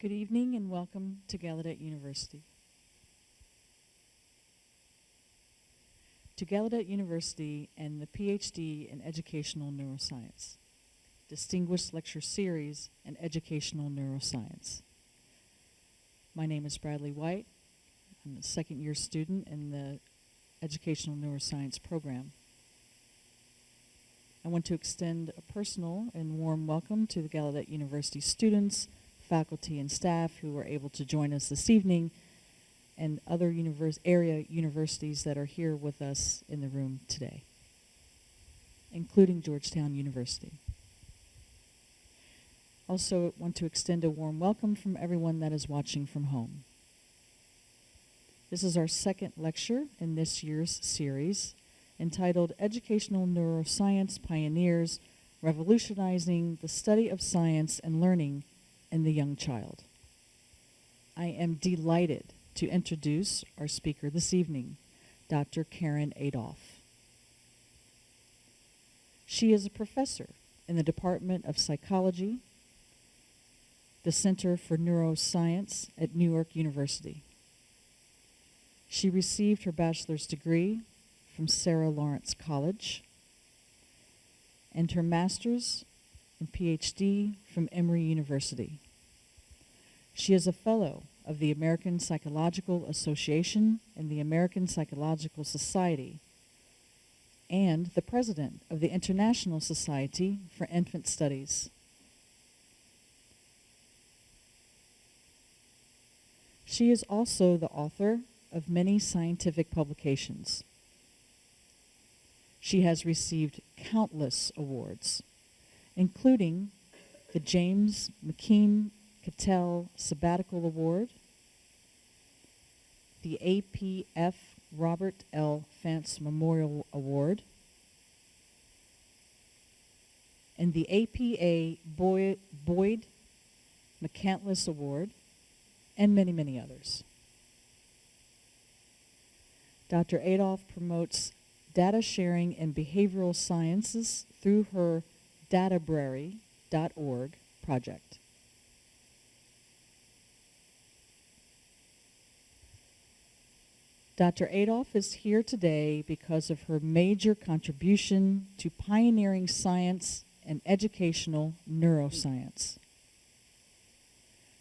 Good evening and welcome to Gallaudet University. To Gallaudet University and the PhD in Educational Neuroscience, Distinguished Lecture Series in Educational Neuroscience. My name is Bradley White. I'm a second-year student in the Educational Neuroscience program. I want to extend a personal and warm welcome to the Gallaudet University students, faculty, and staff who were able to join us this evening, and other area universities that are here with us in the room today, including Georgetown University. Also want to extend a warm welcome from everyone that is watching from home. This is our second lecture in this year's series, entitled Educational Neuroscience Pioneers Revolutionizing the Study of Science and Learning in the Young Child. I am delighted to introduce our speaker this evening, Dr. Karen Adolph. She is a professor in the Department of Psychology, the Center for Neuroscience at Newark University. She received her bachelor's degree from Sarah Lawrence College and her master's and PhD from Emory University. She is a fellow of the American Psychological Association and the American Psychological Society, and the president of the International Society for Infant Studies. She is also the author of many scientific publications. She has received countless awards, including the James McKean Cattell Sabbatical Award, the APF Robert L. Fance Memorial Award, and the APA Boyd McCandless Award, and many, many others. Dr. Adolph promotes data sharing in behavioral sciences through her databrary.org project. Dr. Adolph is here today because of her major contribution to pioneering science and educational neuroscience.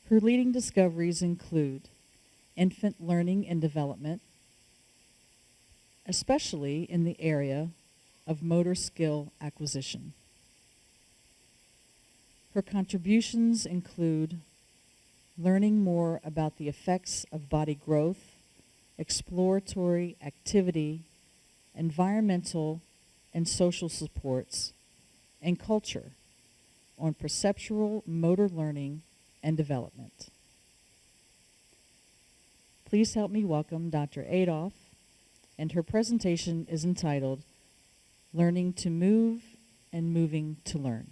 Her leading discoveries include infant learning and development, especially in the area of motor skill acquisition. Her contributions include learning more about the effects of body growth, exploratory activity, environmental and social supports, and culture on perceptual motor learning and development. Please help me welcome Dr. Adolph, and her presentation is entitled Learning to Move and Moving to Learn.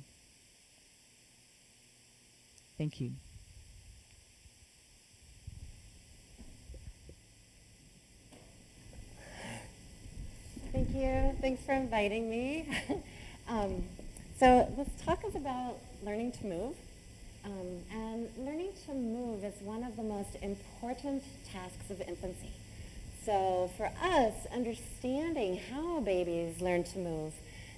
Thank you. Thank you. Thanks for inviting me. So this talk is about learning to move. And learning to move is one of the most important tasks of infancy. So for us, understanding how babies learn to move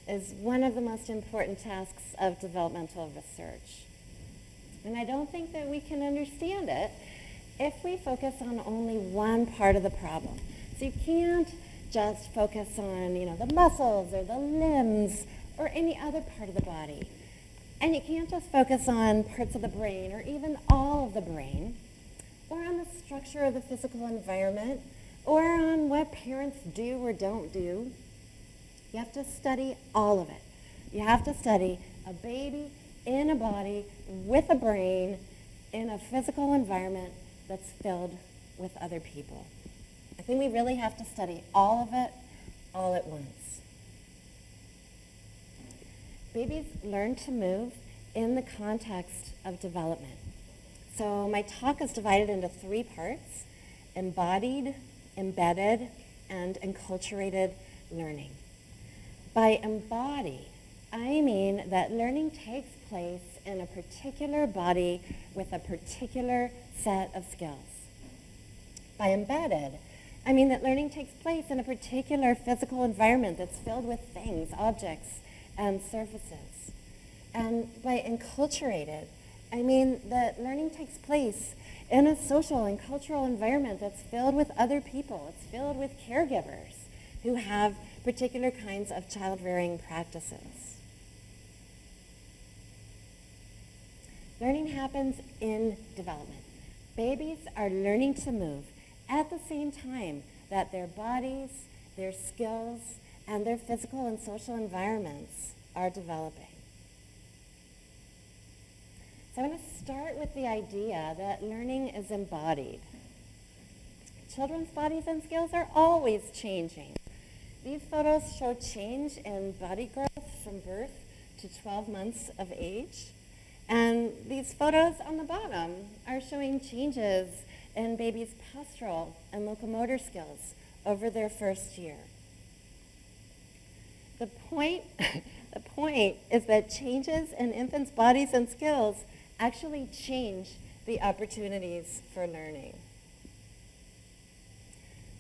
is one of the most important tasks of developmental research. And I don't think that we can understand it if we focus on only one part of the problem. So you can't just focus on, the muscles or the limbs or any other part of the body. And you can't just focus on parts of the brain or even all of the brain, or on the structure of the physical environment, or on what parents do or don't do. You have to study all of it. You have to study a baby in a body with a brain in a physical environment that's filled with other people. I think we really have to study all of it all at once. Babies learn to move in the context of development. So my talk is divided into 3 parts: embodied, embedded, and enculturated learning. By embody, I mean that learning takes place in a particular body with a particular set of skills. By embedded, I mean that learning takes place in a particular physical environment that's filled with things, objects, and surfaces. And by enculturated, I mean that learning takes place in a social and cultural environment that's filled with other people. It's filled with caregivers who have particular kinds of child-rearing practices. Learning happens in development. Babies are learning to move at the same time that their bodies, their skills, and their physical and social environments are developing. So I'm going to start with the idea that learning is embodied. Children's bodies and skills are always changing. These photos show change in body growth from birth to 12 months of age. And these photos on the bottom are showing changes in babies' postural and locomotor skills over their first year. The point is that changes in infants' bodies and skills actually change the opportunities for learning.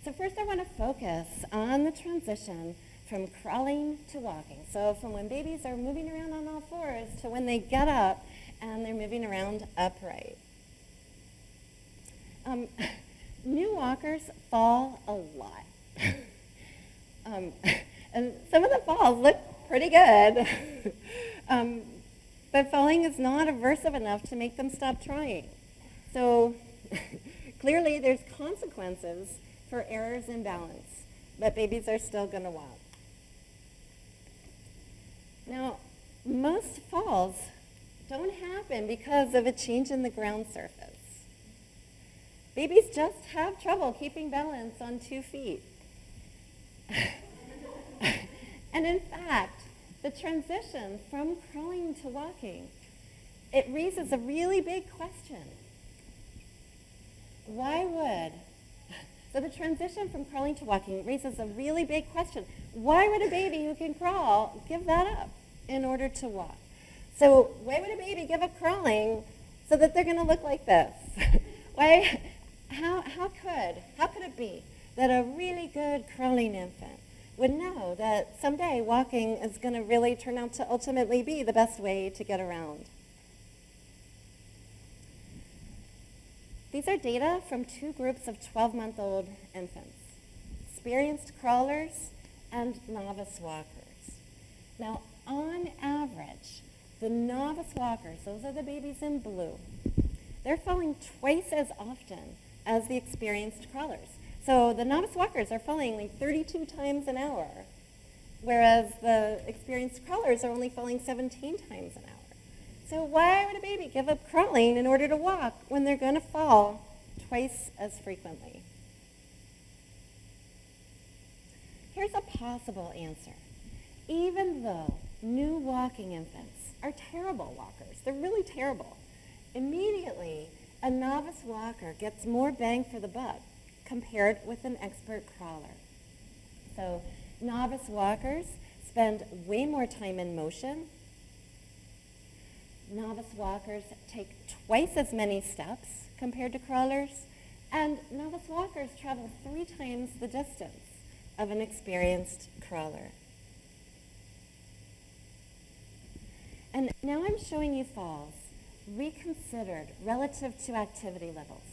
So first I want to focus on the transition from crawling to walking. So from when babies are moving around on all fours to when they get up and they're moving around upright. New walkers fall a lot. And some of the falls look pretty good. But falling is not aversive enough to make them stop trying. So clearly there's consequences for errors in balance, but babies are still going to walk. Now, most falls don't happen because of a change in the ground surface. Babies just have trouble keeping balance on 2 feet. And in fact, the transition from crawling to walking, it raises a really big question. So the transition from crawling to walking raises a really big question. Why would a baby who can crawl give that up in order to walk? So why would a baby give up crawling so that they're going to look like this? How could it be that a really good crawling infant would know that someday walking is going to really turn out to ultimately be the best way to get around? These are data from 2 groups of 12-month-old infants, experienced crawlers and novice walkers. Now, on average, the novice walkers, those are the babies in blue, they're falling twice as often as the experienced crawlers. So the novice walkers are falling like 32 times an hour, whereas the experienced crawlers are only falling 17 times an hour. So why would a baby give up crawling in order to walk when they're going to fall twice as frequently? Here's a possible answer. Even though new walking infants are terrible walkers, they're really terrible, immediately a novice walker gets more bang for the buck compared with an expert crawler. So novice walkers spend way more time in motion. Novice walkers take twice as many steps compared to crawlers, and novice walkers travel 3 times the distance of an experienced crawler. And now I'm showing you falls reconsidered relative to activity levels.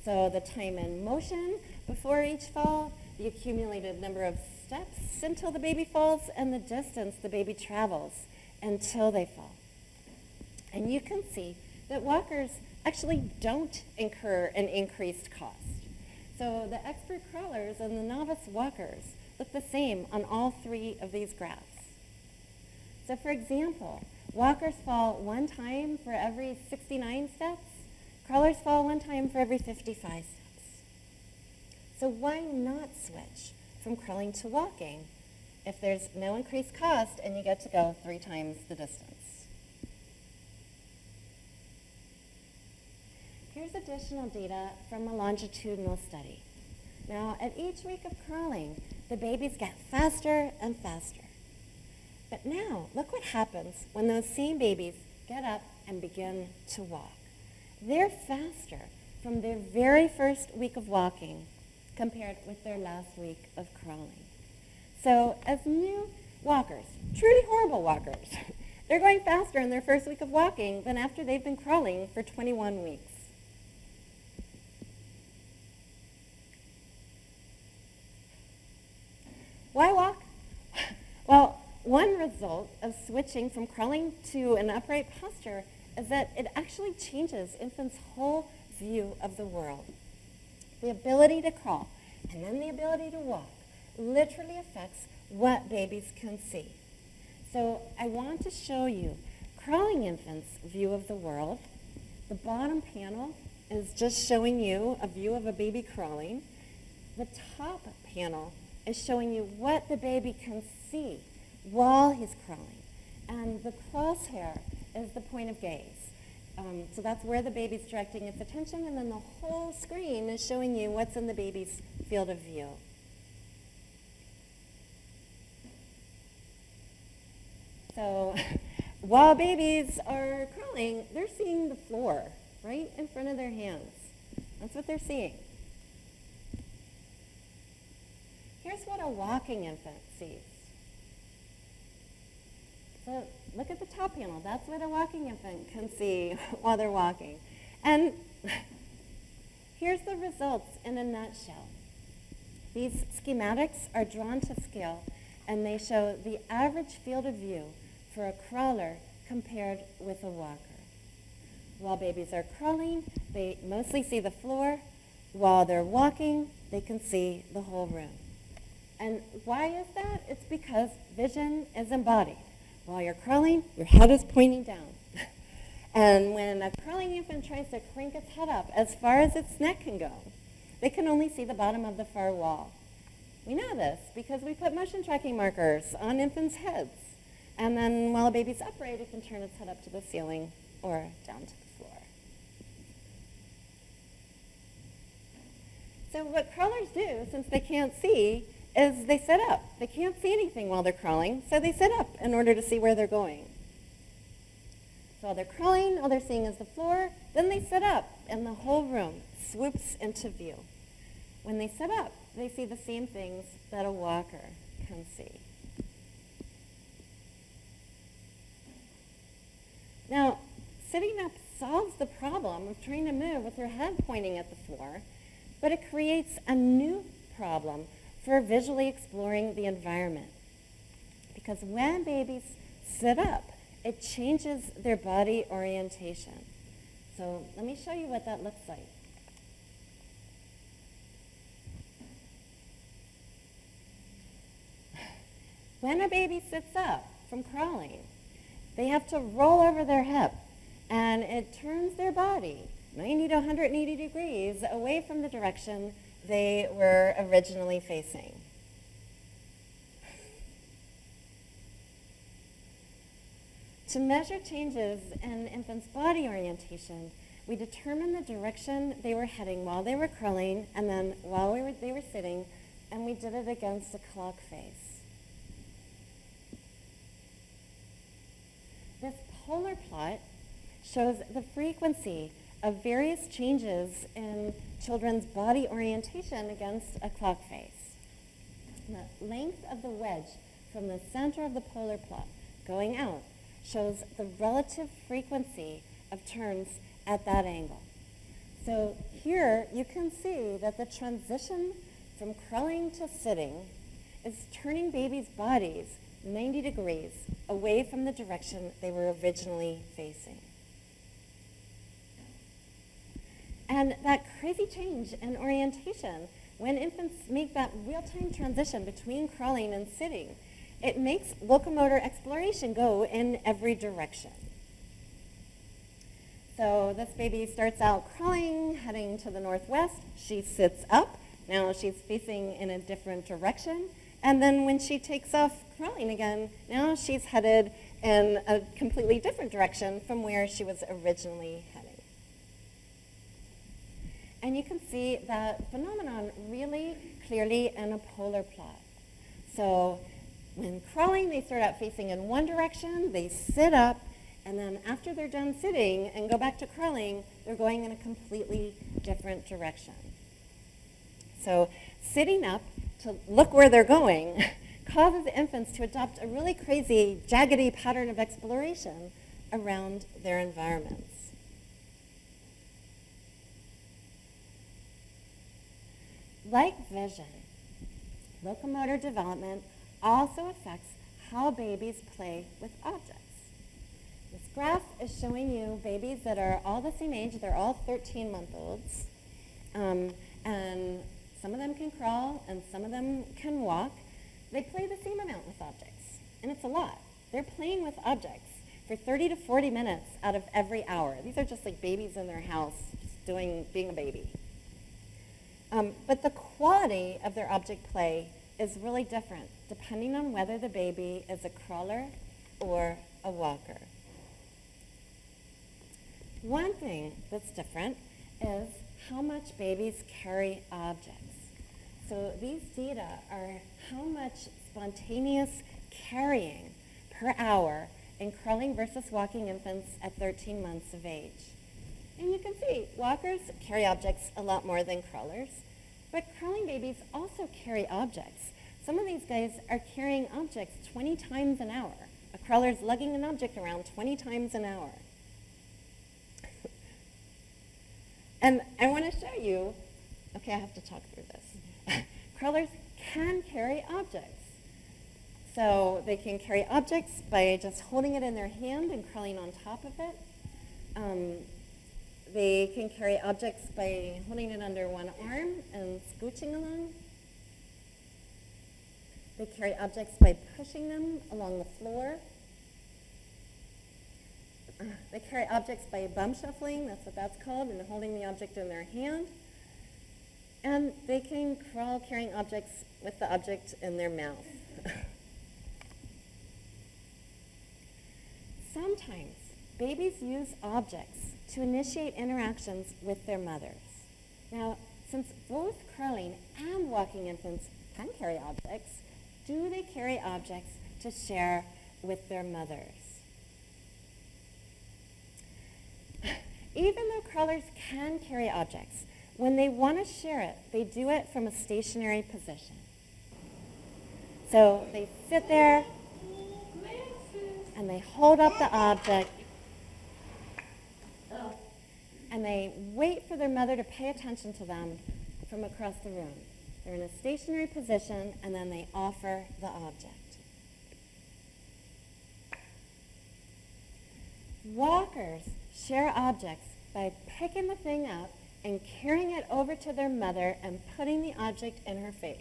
So the time in motion before each fall, the accumulated number of steps until the baby falls, and the distance the baby travels until they fall. And you can see that walkers actually don't incur an increased cost. So the expert crawlers and the novice walkers look the same on all 3 of these graphs. So for example, walkers fall 1 time for every 69 steps. Crawlers fall 1 time for every 55 steps. So why not switch from crawling to walking if there's no increased cost and you get to go 3 times the distance? Here's additional data from a longitudinal study. Now, at each week of crawling, the babies get faster and faster. But now, look what happens when those same babies get up and begin to walk. They're faster from their very first week of walking compared with their last week of crawling. So as new walkers, truly horrible walkers, they're going faster in their first week of walking than after they've been crawling for 21 weeks. Why walk? Well, one result of switching from crawling to an upright posture is that it actually changes infants' whole view of the world. The ability to crawl and then the ability to walk literally affects what babies can see. So I want to show you crawling infants' view of the world. The bottom panel is just showing you a view of a baby crawling. The top panel is showing you what the baby can see while he's crawling. And the crosshair is the point of gaze. So that's where the baby's directing its attention, and then the whole screen is showing you what's in the baby's field of view. So while babies are crawling, they're seeing the floor right in front of their hands. That's what they're seeing. Here's what a walking infant sees. So look at the top panel. That's what a walking infant can see while they're walking. And here's the results in a nutshell. These schematics are drawn to scale, and they show the average field of view for a crawler compared with a walker. While babies are crawling, they mostly see the floor. While they're walking, they can see the whole room. And why is that? It's because vision is embodied. While you're crawling, your head is pointing down. And when a crawling infant tries to crank its head up as far as its neck can go, they can only see the bottom of the far wall. We know this because we put motion tracking markers on infants' heads. And then while a baby's upright, it can turn its head up to the ceiling or down to the floor. So what crawlers do, since they can't see, is they sit up. They can't see anything while they're crawling, so they sit up in order to see where they're going. So while they're crawling, all they're seeing is the floor. Then they sit up, and the whole room swoops into view. When they sit up, they see the same things that a walker can see. Now, sitting up solves the problem of trying to move with your head pointing at the floor, but it creates a new problem for visually exploring the environment. Because when babies sit up, it changes their body orientation. So let me show you what that looks like. When a baby sits up from crawling, they have to roll over their hip, and it turns their body 90 to 180 degrees away from the direction they were originally facing. To measure changes in infants' body orientation, we determined the direction they were heading while they were crawling and then while they were sitting, and we did it against a clock face. This polar plot shows the frequency of various changes in children's body orientation against a clock face. The length of the wedge from the center of the polar plot going out shows the relative frequency of turns at that angle. So here you can see that the transition from crawling to sitting is turning babies' bodies 90 degrees away from the direction they were originally facing. And that crazy change in orientation, when infants make that real-time transition between crawling and sitting, it makes locomotor exploration go in every direction. So this baby starts out crawling, heading to the northwest. She sits up. Now she's facing in a different direction. And then when she takes off crawling again, now she's headed in a completely different direction from where she was originally heading. And you can see that phenomenon really clearly in a polar plot. So when crawling, they start out facing in one direction, they sit up, And then after they're done sitting and go back to crawling, they're going in a completely different direction. So sitting up to look where they're going causes infants to adopt a really crazy, jaggedy pattern of exploration around their environments. Like vision, locomotor development also affects how babies play with objects. This graph is showing you babies that are all the same age. They're all 13-month-olds. And some of them can crawl and some of them can walk. They play the same amount with objects, and it's a lot. They're playing with objects for 30 to 40 minutes out of every hour. These are just like babies in their house, just being a baby. But the quality of their object play is really different, depending on whether the baby is a crawler or a walker. One thing that's different is how much babies carry objects. So these data are how much spontaneous carrying per hour in crawling versus walking infants at 13 months of age. And you can see walkers carry objects a lot more than crawlers, but crawling babies also carry objects. Some of these guys are carrying objects 20 times an hour. A crawler's lugging an object around 20 times an hour. And I want to show you, okay, I have to talk through this. Crawlers can carry objects. So they can carry objects by just holding it in their hand and crawling on top of it. They can carry objects by holding it under one arm and scooching along. They carry objects by pushing them along the floor. They carry objects by bum shuffling, that's what that's called, and holding the object in their hand. And they can crawl carrying objects with the object in their mouth. Sometimes babies use objects to initiate interactions with their mothers. Now, since both crawling and walking infants can carry objects, do they carry objects to share with their mothers? Even though crawlers can carry objects, when they want to share it, they do it from a stationary position. So they sit there and they hold up the object and they wait for their mother to pay attention to them from across the room. They're in a stationary position and then they offer the object. Walkers share objects by picking the thing up and carrying it over to their mother and putting the object in her face.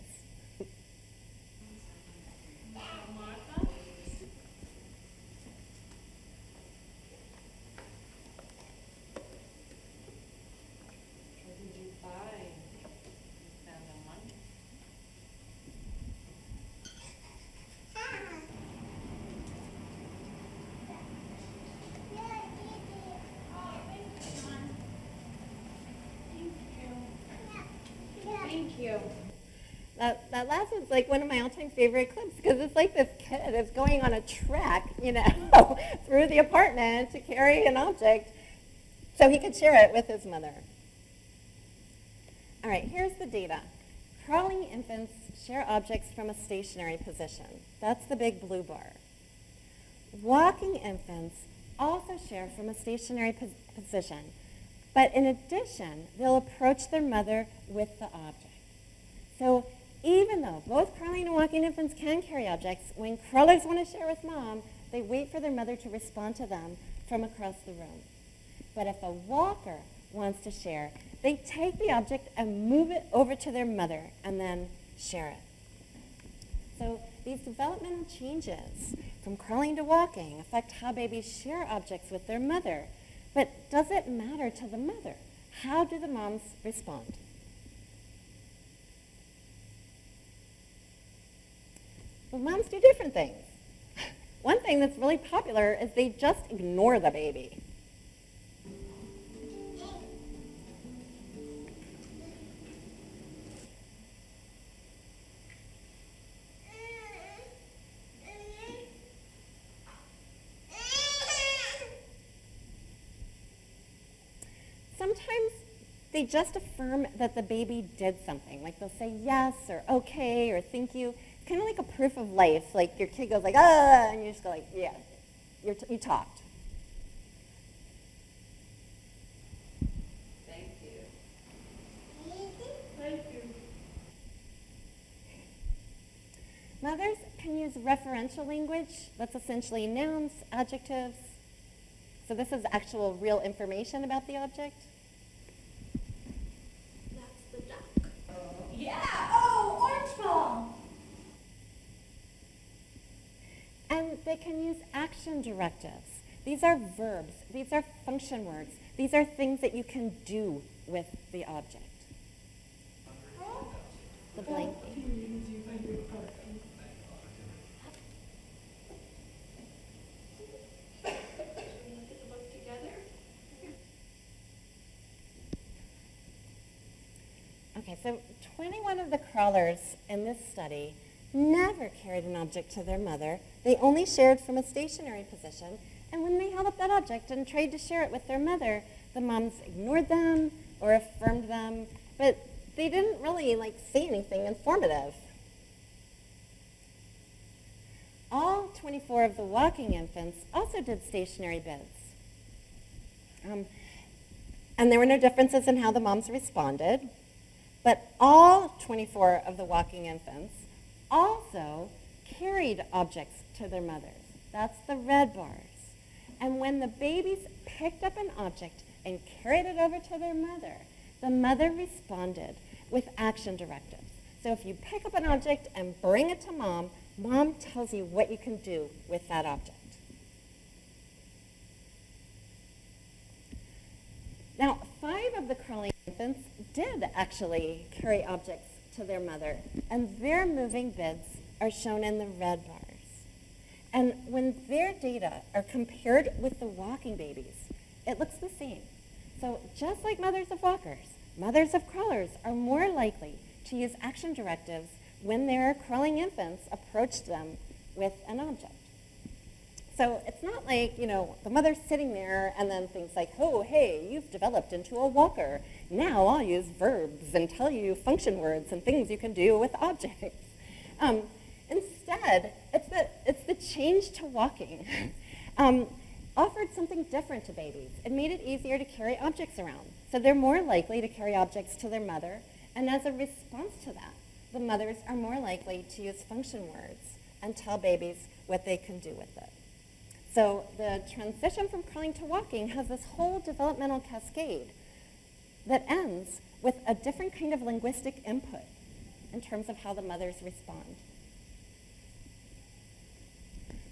Thank you. That last one's like one of my all-time favorite clips because it's like this kid is going on a trek, through the apartment to carry an object so he could share it with his mother. All right, here's the data. Crawling infants share objects from a stationary position. That's the big blue bar. Walking infants also share from a stationary position, but in addition, they'll approach their mother with the object. So even though both crawling and walking infants can carry objects, when crawlers want to share with mom, they wait for their mother to respond to them from across the room. But if a walker wants to share, they take the object and move it over to their mother and then share it. So these developmental changes from crawling to walking affect how babies share objects with their mother. But does it matter to the mother? How do the moms respond? Well, moms do different things. One thing that's really popular is they just ignore the baby. sometimes they just affirm that the baby did something. Like they'll say yes or okay or thank you. It's kind of like a proof of life. Like your kid goes like, ah, and you just go like, yeah, you talked. Thank you. Thank you. Mothers can use referential language. That's essentially nouns, adjectives. So this is actual real information about the object. That's the duck. Yeah. Oh, orange ball. And they can use action directives. These are verbs. These are function words. These are things that you can do with the object. The blank. Okay, so 21 of the crawlers in this study never carried an object to their mother. They only shared from a stationary position. And when they held up that object and tried to share it with their mother, the moms ignored them or affirmed them, but they didn't really say anything informative. All 24 of the walking infants also did stationary bids. And there were no differences in how the moms responded. But all 24 of the walking infants also carried objects to their mothers. That's the red bars. And when the babies picked up an object and carried it over to their mother, the mother responded with action directives. So if you pick up an object and bring it to mom, mom tells you what you can do with that object. Now, 5 of the crawling infants did actually carry objects to their mother, and their moving bids are shown in the red bars. And when their data are compared with the walking babies, it looks the same. So just like mothers of walkers, mothers of crawlers are more likely to use action directives when their crawling infants approach them with an object. So it's not like, the mother's sitting there and then thinks like, oh, hey, you've developed into a walker. Now I'll use verbs and tell you function words and things you can do with objects. Instead, it's the change to walking offered something different to babies. It made it easier to carry objects around. So they're more likely to carry objects to their mother, and as a response to that, the mothers are more likely to use function words and tell babies what they can do with it. So the transition from crawling to walking has this whole developmental cascade that ends with a different kind of linguistic input in terms of how the mothers respond.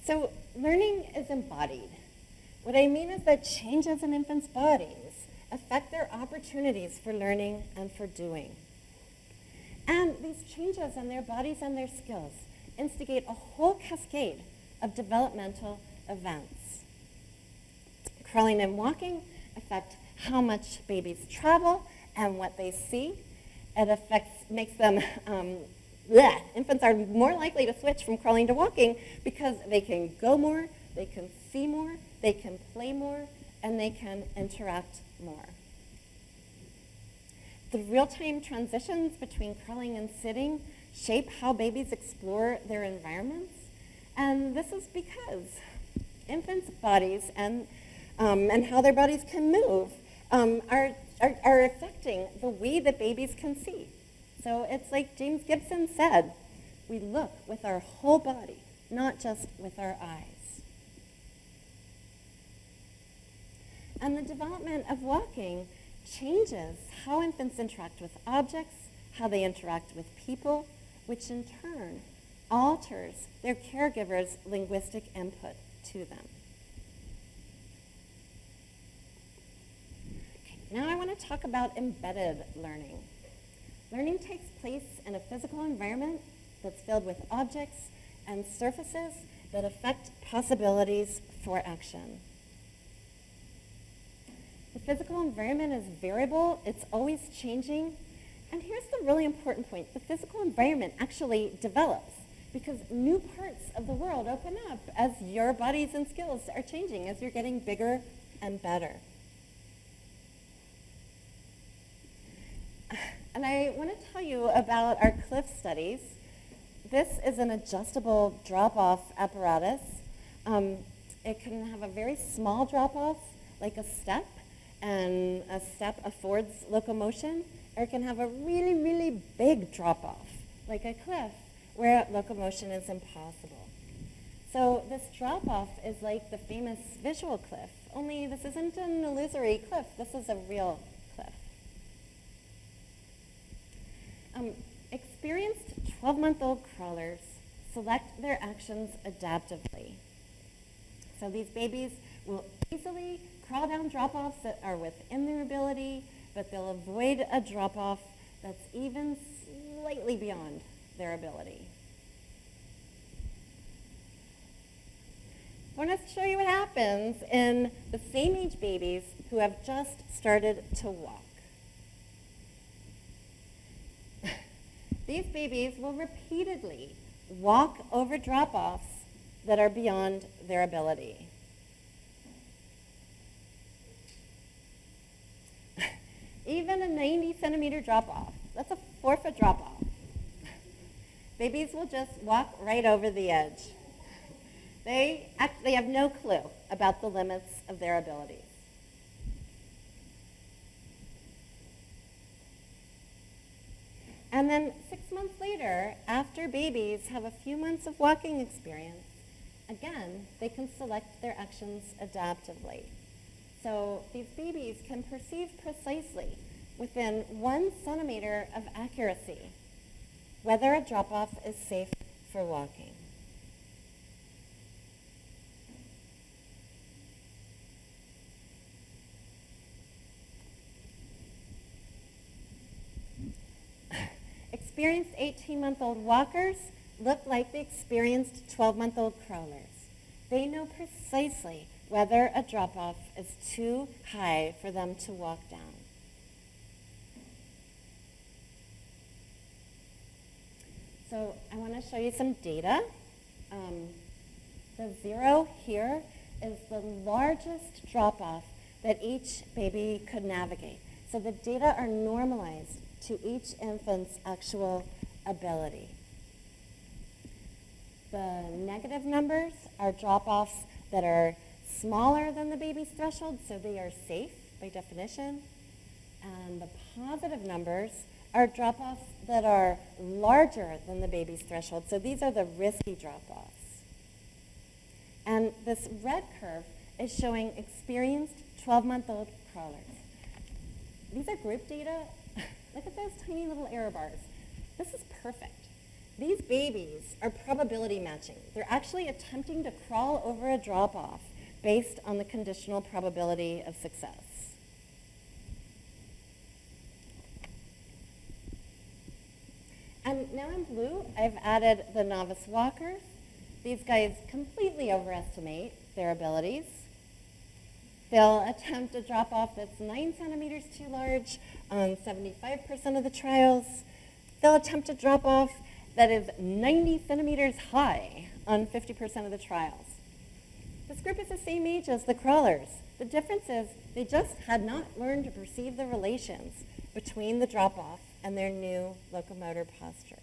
So learning is embodied. What I mean is that changes in infants' bodies affect their opportunities for learning and for doing. And these changes in their bodies and their skills instigate a whole cascade of developmental events. Crawling and walking affect how much babies travel and what they see. It makes them, infants are more likely to switch from crawling to walking because they can go more, they can see more, they can play more, and they can interact more. The real-time transitions between crawling and sitting shape how babies explore their environments, and this is because infants' bodies and how their bodies can move are affecting the way that babies can see. So it's like James Gibson said, we look with our whole body, not just with our eyes. And the development of walking changes how infants interact with objects, how they interact with people, which in turn alters their caregivers' linguistic input to them. Okay, now I want to talk about embedded learning. Learning takes place in a physical environment that's filled with objects and surfaces that affect possibilities for action. The physical environment is variable, it's always changing, and here's the really important point. The physical environment actually develops because new parts of the world open up as your bodies and skills are changing, as you're getting bigger and better. And I want to tell you about our cliff studies. This is an adjustable drop-off apparatus. It can have a very small drop-off, like a step, and a step affords locomotion, or it can have a really, really big drop-off, like a cliff, where locomotion is impossible. So this drop-off is like the famous visual cliff, only this isn't an illusory cliff, this is a real cliff. Experienced 12-month-old crawlers select their actions adaptively. So these babies will easily crawl down drop-offs that are within their ability, but they'll avoid a drop-off that's even slightly beyond their ability. I want to show you what happens in the same age babies who have just started to walk. These babies will repeatedly walk over drop-offs that are beyond their ability. Even a 90-centimeter drop-off, that's a 4-foot drop-off. Babies will just walk right over the edge. They have no clue about the limits of their abilities. And then 6 months later, after babies have a few months of walking experience, again, they can select their actions adaptively. So these babies can perceive precisely, within 1 centimeter of accuracy, whether a drop-off is safe for walking. Experienced 18-month-old walkers look like the experienced 12-month-old crawlers. They know precisely whether a drop-off is too high for them to walk down. So I want to show you some data. The 0 here is the largest drop-off that each baby could navigate. So the data are normalized to each infant's actual ability. The negative numbers are drop-offs that are smaller than the baby's threshold, so they are safe by definition. And the positive numbers are drop-offs that are larger than the baby's threshold, so these are the risky drop-offs. And this red curve is showing experienced 12-month-old crawlers. These are group data. Look at those tiny little error bars. This is perfect. These babies are probability matching. They're actually attempting to crawl over a drop-off based on the conditional probability of success. And now in blue, I've added the Novice Walkers. These guys completely overestimate their abilities. They'll attempt a drop-off that's 9 centimeters too large on 75% of the trials. They'll attempt a drop-off that is 90 centimeters high on 50% of the trials. This group is the same age as the crawlers. The difference is they just had not learned to perceive the relations between the drop-off and their new locomotor posture.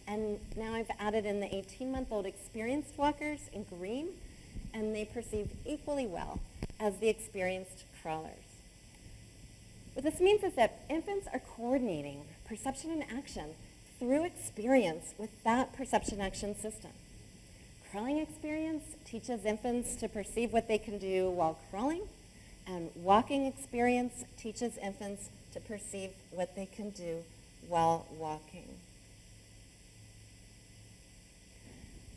And now I've added in the 18-month-old experienced walkers in green, and they perceive equally well as the experienced crawlers. What this means is that infants are coordinating perception and action through experience with that perception-action system. Crawling experience teaches infants to perceive what they can do while crawling, and walking experience teaches infants to perceive what they can do while walking.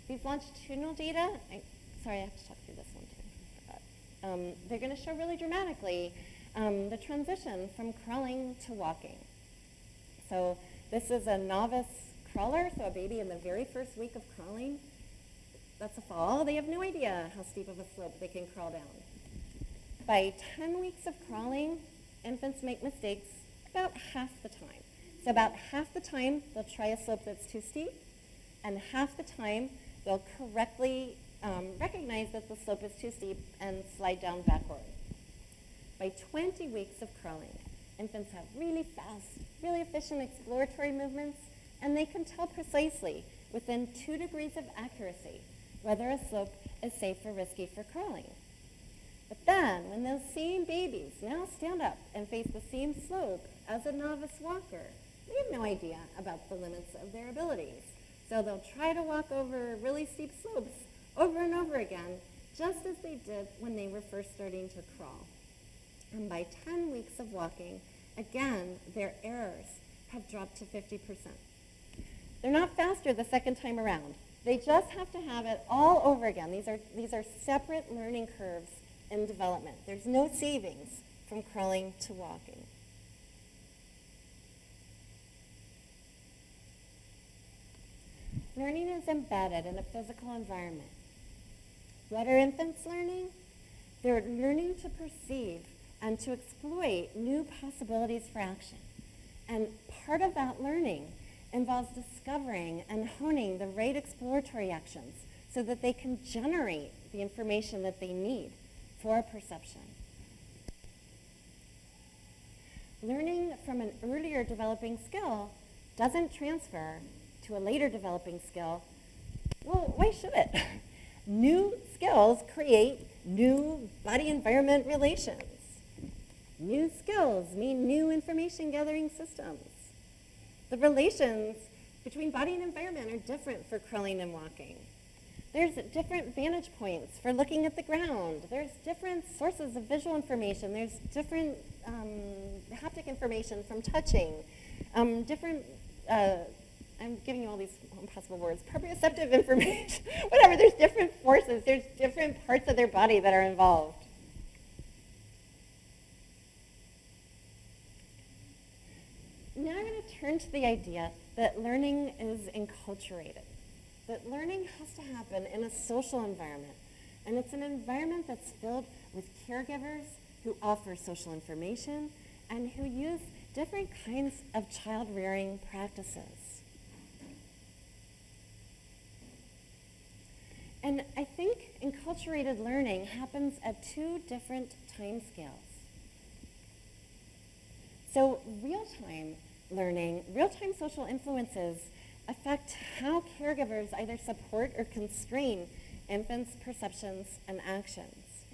These longitudinal data, sorry, I have to talk through this one too. They're going to show really dramatically the transition from crawling to walking. So this is a novice crawler, so a baby in the very first week of crawling. That's a fall. They have no idea how steep of a slope they can crawl down. By 10 weeks of crawling, infants make mistakes about half the time. So about half the time, they'll try a slope that's too steep, and half the time, they'll correctly recognize that the slope is too steep and slide down backward. By 20 weeks of crawling, Infants have really fast, really efficient exploratory movements, and they can tell precisely, within 2 degrees of accuracy, whether a slope is safe or risky for crawling. But then, when those same babies now stand up and face the same slope as a novice walker, they have no idea about the limits of their abilities. So they'll try to walk over really steep slopes over and over again, just as they did when they were first starting to crawl. And by 10 weeks of walking, again, their errors have dropped to 50%. They're not faster the second time around. They just have to have it all over again. These are separate learning curves in development. There's no savings from crawling to walking. Learning is embedded in a physical environment. What are infants learning? They're learning to perceive and to exploit new possibilities for action. And part of that learning involves discovering and honing the right exploratory actions so that they can generate the information that they need for perception. Learning from an earlier developing skill doesn't transfer to a later developing skill. Well, why should it? New skills create new body-environment relations. New skills mean new information gathering systems. The relations between body and environment are different for crawling and walking. There's different vantage points for looking at the ground. There's different sources of visual information. There's different haptic information from touching. I'm giving you all these impossible words. Proprioceptive information, whatever. There's different forces. There's different parts of their body that are involved. Now I'm going to turn to the idea that learning is enculturated. That learning has to happen in a social environment. And it's an environment that's filled with caregivers who offer social information and who use different kinds of child-rearing practices. And I think enculturated learning happens at 2 different time scales. So real-time learning, real-time social influences affect how caregivers either support or constrain infants' perceptions and actions.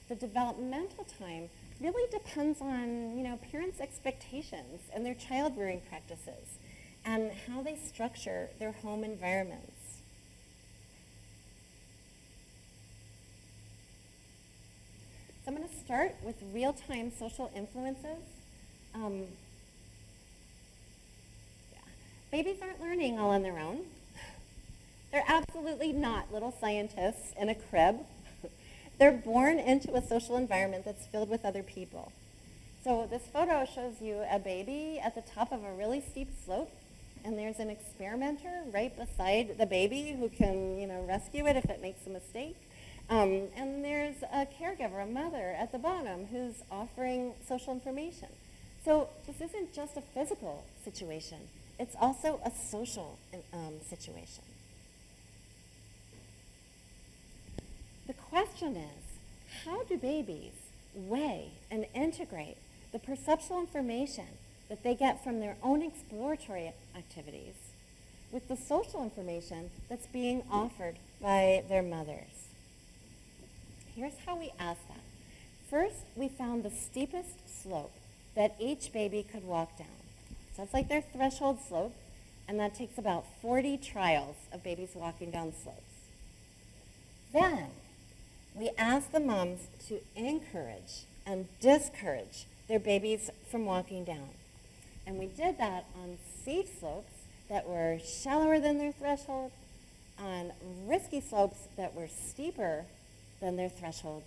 The developmental time really depends on, parents' expectations and their child-rearing practices and how they structure their home environments. So I'm going to start with real-time social influences. Babies aren't learning all on their own. They're absolutely not little scientists in a crib. They're born into a social environment that's filled with other people. So this photo shows you a baby at the top of a really steep slope, and there's an experimenter right beside the baby who can, rescue it if it makes a mistake. And there's a caregiver, a mother, at the bottom who's offering social information. So this isn't just a physical situation. It's also a social situation. The question is, how do babies weigh and integrate the perceptual information that they get from their own exploratory activities with the social information that's being offered by their mothers? Here's how we asked that. First, we found the steepest slope that each baby could walk down. So it's like their threshold slope, and that takes about 40 trials of babies walking down slopes. Then, we asked the moms to encourage and discourage their babies from walking down. And we did that on safe slopes that were shallower than their threshold, on risky slopes that were steeper than their threshold,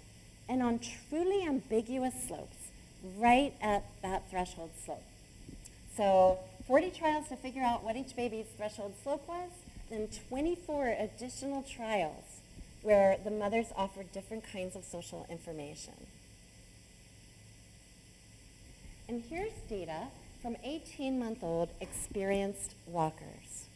and on truly ambiguous slopes right at that threshold slope. So 40 trials to figure out what each baby's threshold slope was, then 24 additional trials where the mothers offered different kinds of social information. And here's data from 18-month-old experienced walkers.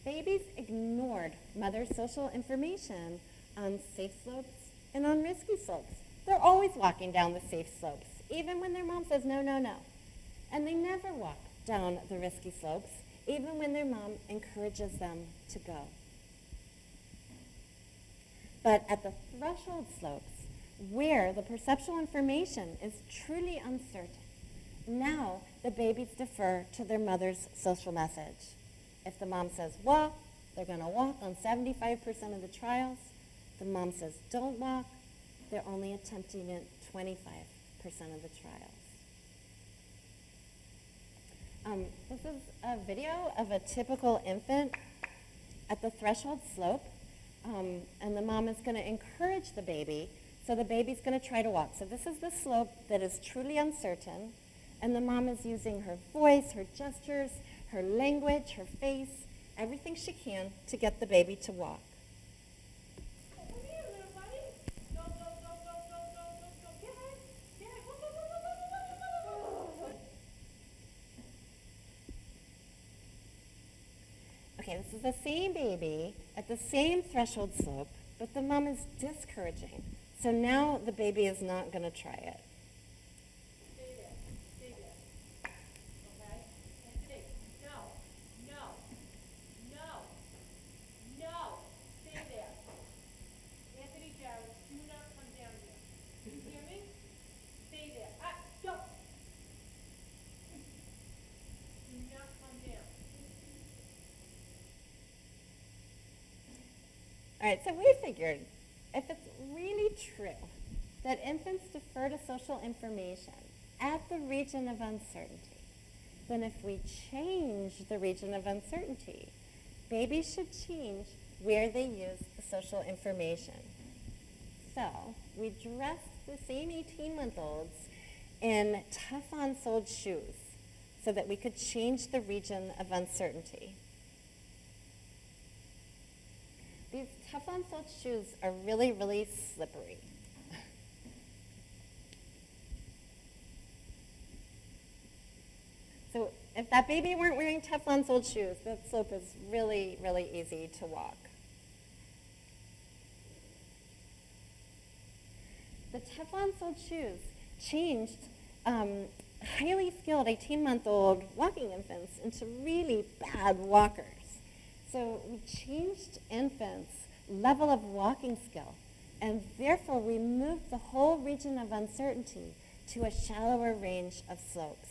Babies ignored mother's social information on safe slopes and on risky slopes. They're always walking down the safe slopes, even when their mom says no, no, no. And they never walk down the risky slopes, even when their mom encourages them to go. But at the threshold slopes, where the perceptual information is truly uncertain, now the babies defer to their mother's social message. If the mom says walk, they're going to walk on 75% of the trials. The mom says don't walk, they're only attempting it 25% of the trials. This is a video of a typical infant at the threshold slope, and the mom is going to encourage the baby, so the baby's going to try to walk. So this is the slope that is truly uncertain, and the mom is using her voice, her gestures, her language, her face, everything she can to get the baby to walk. Come here, little buddy. Go, go, go, go, go, go, go, go. Get it. Get it. Go, go, go, go, go, go, go, go, go. Okay, this is the same baby at the same threshold slope, but the mom is discouraging. So now the baby is not going to try it. Stay there. Stay there. Okay? Anthony, no. No. No. No. Stay there. Anthony, Jared, do not come down here. Do you hear me? Stay there. Go. Do not come down. All right, so we figured if it's really true that infants defer to social information at the region of uncertainty, then if we change the region of uncertainty, babies should change where they use the social information. So we dressed the same 18-month-olds in Teflon-soled shoes so that we could change the region of uncertainty. These Teflon-soled shoes are really, really slippery. So if that baby weren't wearing Teflon-soled shoes, that slope is really, really easy to walk. The Teflon-soled shoes changed highly skilled 18-month-old walking infants into really bad walkers. So we changed infants' level of walking skill, and therefore we moved the whole region of uncertainty to a shallower range of slopes.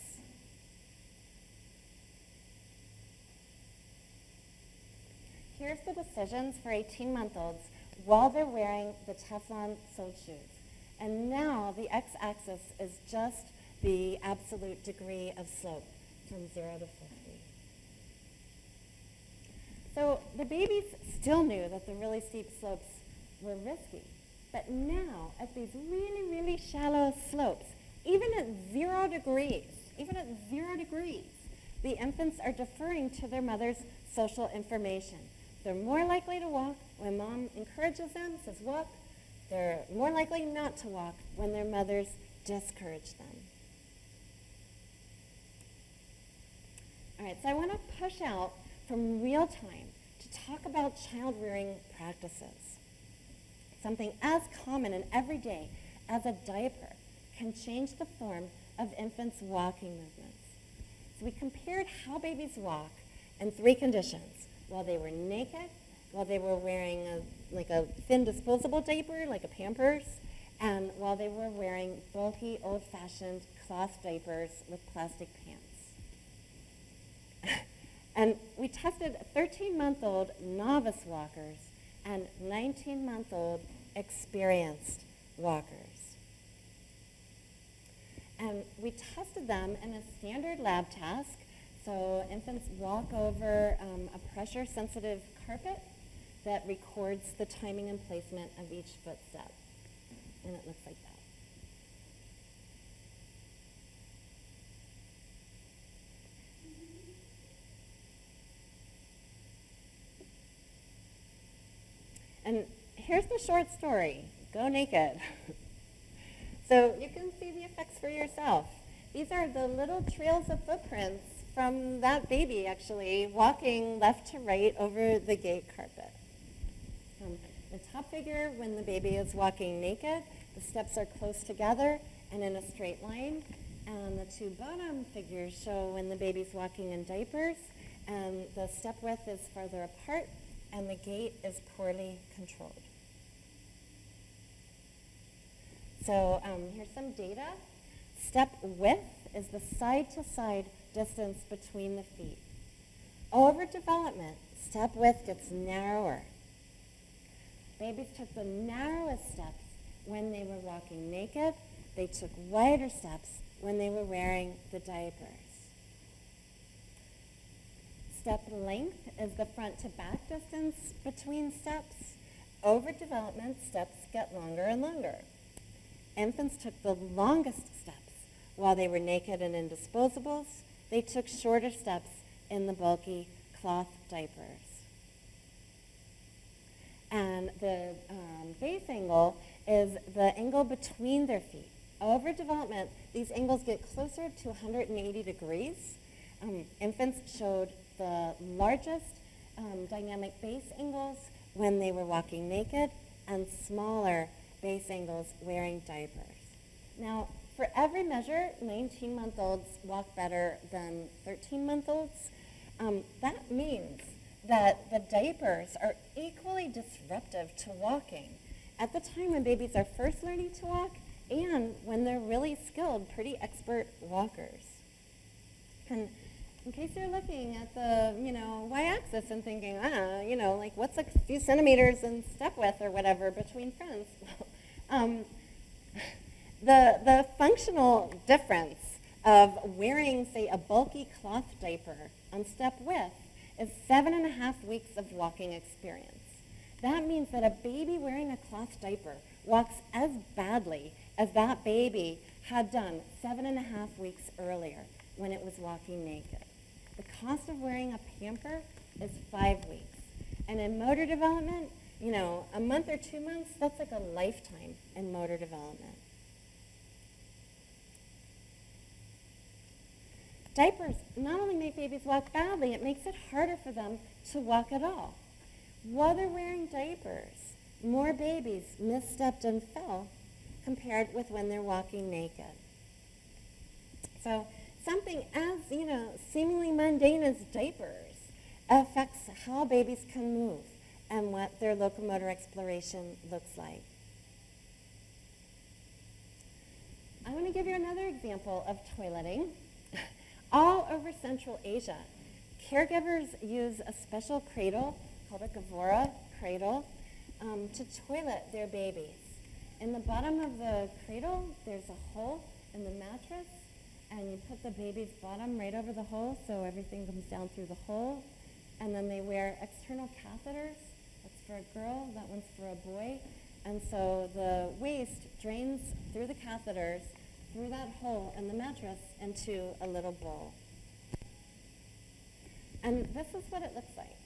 Here's the decisions for 18-month-olds while they're wearing the Teflon-soled shoes. And now the x-axis is just the absolute degree of slope from 0 to 50. So the babies still knew that the really steep slopes were risky. But now, at these really, really shallow slopes, even at 0 degrees, the infants are deferring to their mother's social information. They're more likely to walk when mom encourages them, says walk. They're more likely not to walk when their mothers discourage them. All right, so I want to push out from real time to talk about child-rearing practices. Something as common and everyday as a diaper can change the form of infants' walking movements. So we compared how babies walk in 3 conditions: while they were naked, while they were wearing a thin disposable diaper, like a Pampers, and while they were wearing bulky, old-fashioned cloth diapers with plastic pants. And we tested 13-month-old novice walkers and 19-month-old experienced walkers. And we tested them in a standard lab task. So infants walk over a pressure-sensitive carpet that records the timing and placement of each footstep. And it looks like that. And here's the short story. Go naked. So you can see the effects for yourself. These are the little trails of footprints from that baby, actually, walking left to right over the gate carpet. The top figure, when the baby is walking naked, the steps are close together and in a straight line. And the two bottom figures show when the baby's walking in diapers, and the step width is farther apart, and the gait is poorly controlled. So here's some data. Step width is the side-to-side distance between the feet. Over development, step width gets narrower. Babies took the narrowest steps when they were walking naked. They took wider steps when they were wearing the diapers. Step length is the front to back distance between steps. Over development, steps get longer and longer. Infants took the longest steps while they were naked and in disposables. They took shorter steps in the bulky cloth diapers. And the base angle is the angle between their feet. Over development, these angles get closer to 180 degrees. Infants showed the largest dynamic base angles when they were walking naked and smaller base angles wearing diapers. Now, for every measure, 19-month-olds walk better than 13-month-olds. That means that the diapers are equally disruptive to walking at the time when babies are first learning to walk and when they're really skilled, pretty expert walkers. And in case you're looking at the, y-axis and thinking, like what's a few centimeters in step width or whatever between friends? The functional difference of wearing, say, a bulky cloth diaper on step width is 7.5 weeks of walking experience. That means that a baby wearing a cloth diaper walks as badly as that baby had done 7.5 weeks earlier when it was walking naked. The cost of wearing a pamper is 5 weeks. And in motor development, a month or 2 months, that's like a lifetime in motor development. Diapers not only make babies walk badly, it makes it harder for them to walk at all. While they're wearing diapers, more babies misstepped and fell compared with when they're walking naked. So something as, seemingly mundane as diapers affects how babies can move and what their locomotor exploration looks like. I want to give you another example of toileting. All over Central Asia, caregivers use a special cradle called a Gavora cradle to toilet their babies. In the bottom of the cradle, there's a hole in the mattress, and you put the baby's bottom right over the hole so everything comes down through the hole. And then they wear external catheters. That's for a girl, that one's for a boy. And so the waste drains through the catheters, through that hole in the mattress into a little bowl. And this is what it looks like.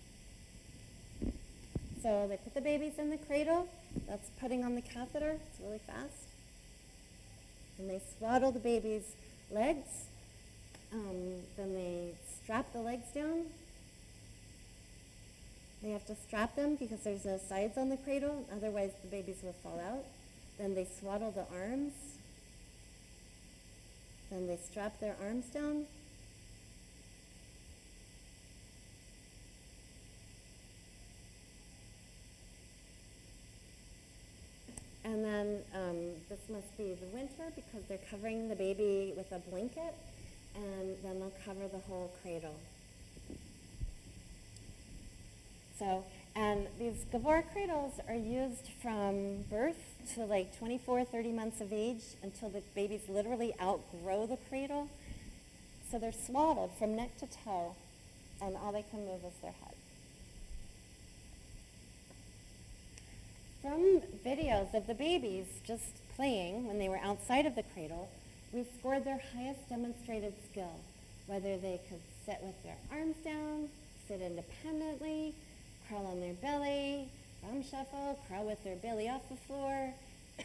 So they put the babies in the cradle. That's putting on the catheter. It's really fast. And they swaddle the baby's legs. Then they strap the legs down. They have to strap them because there's no sides on the cradle. Otherwise, the babies will fall out. Then they swaddle the arms. Then they strap their arms down. And then this must be the winter because they're covering the baby with a blanket, and then they'll cover the whole cradle. So, and these Gavora cradles are used from birth to like 24, 30 months of age until the babies literally outgrow the cradle. So they're swaddled from neck to toe, and all they can move is their head. From videos of the babies just playing when they were outside of the cradle, we scored their highest demonstrated skill, whether they could sit with their arms down, sit independently, crawl on their belly, bum shuffle, crawl with their belly off the floor,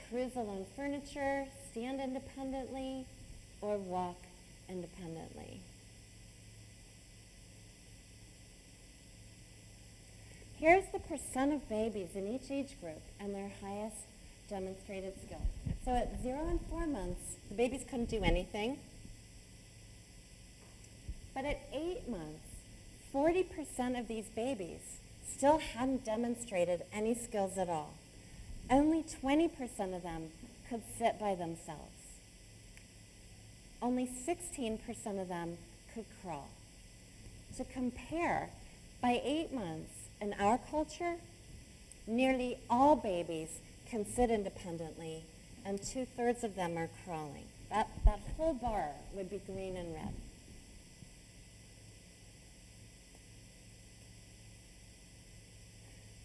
cruise along furniture, stand independently, or walk independently. Here's the percent of babies in each age group and their highest demonstrated skill. So at 0 and 4 months, the babies couldn't do anything. But at 8 months, 40% of these babies still hadn't demonstrated any skills at all. Only 20% of them could sit by themselves. Only 16% of them could crawl. To compare, by 8 months in our culture, nearly all babies can sit independently, and 2/3 of them are crawling. That whole bar would be green and red.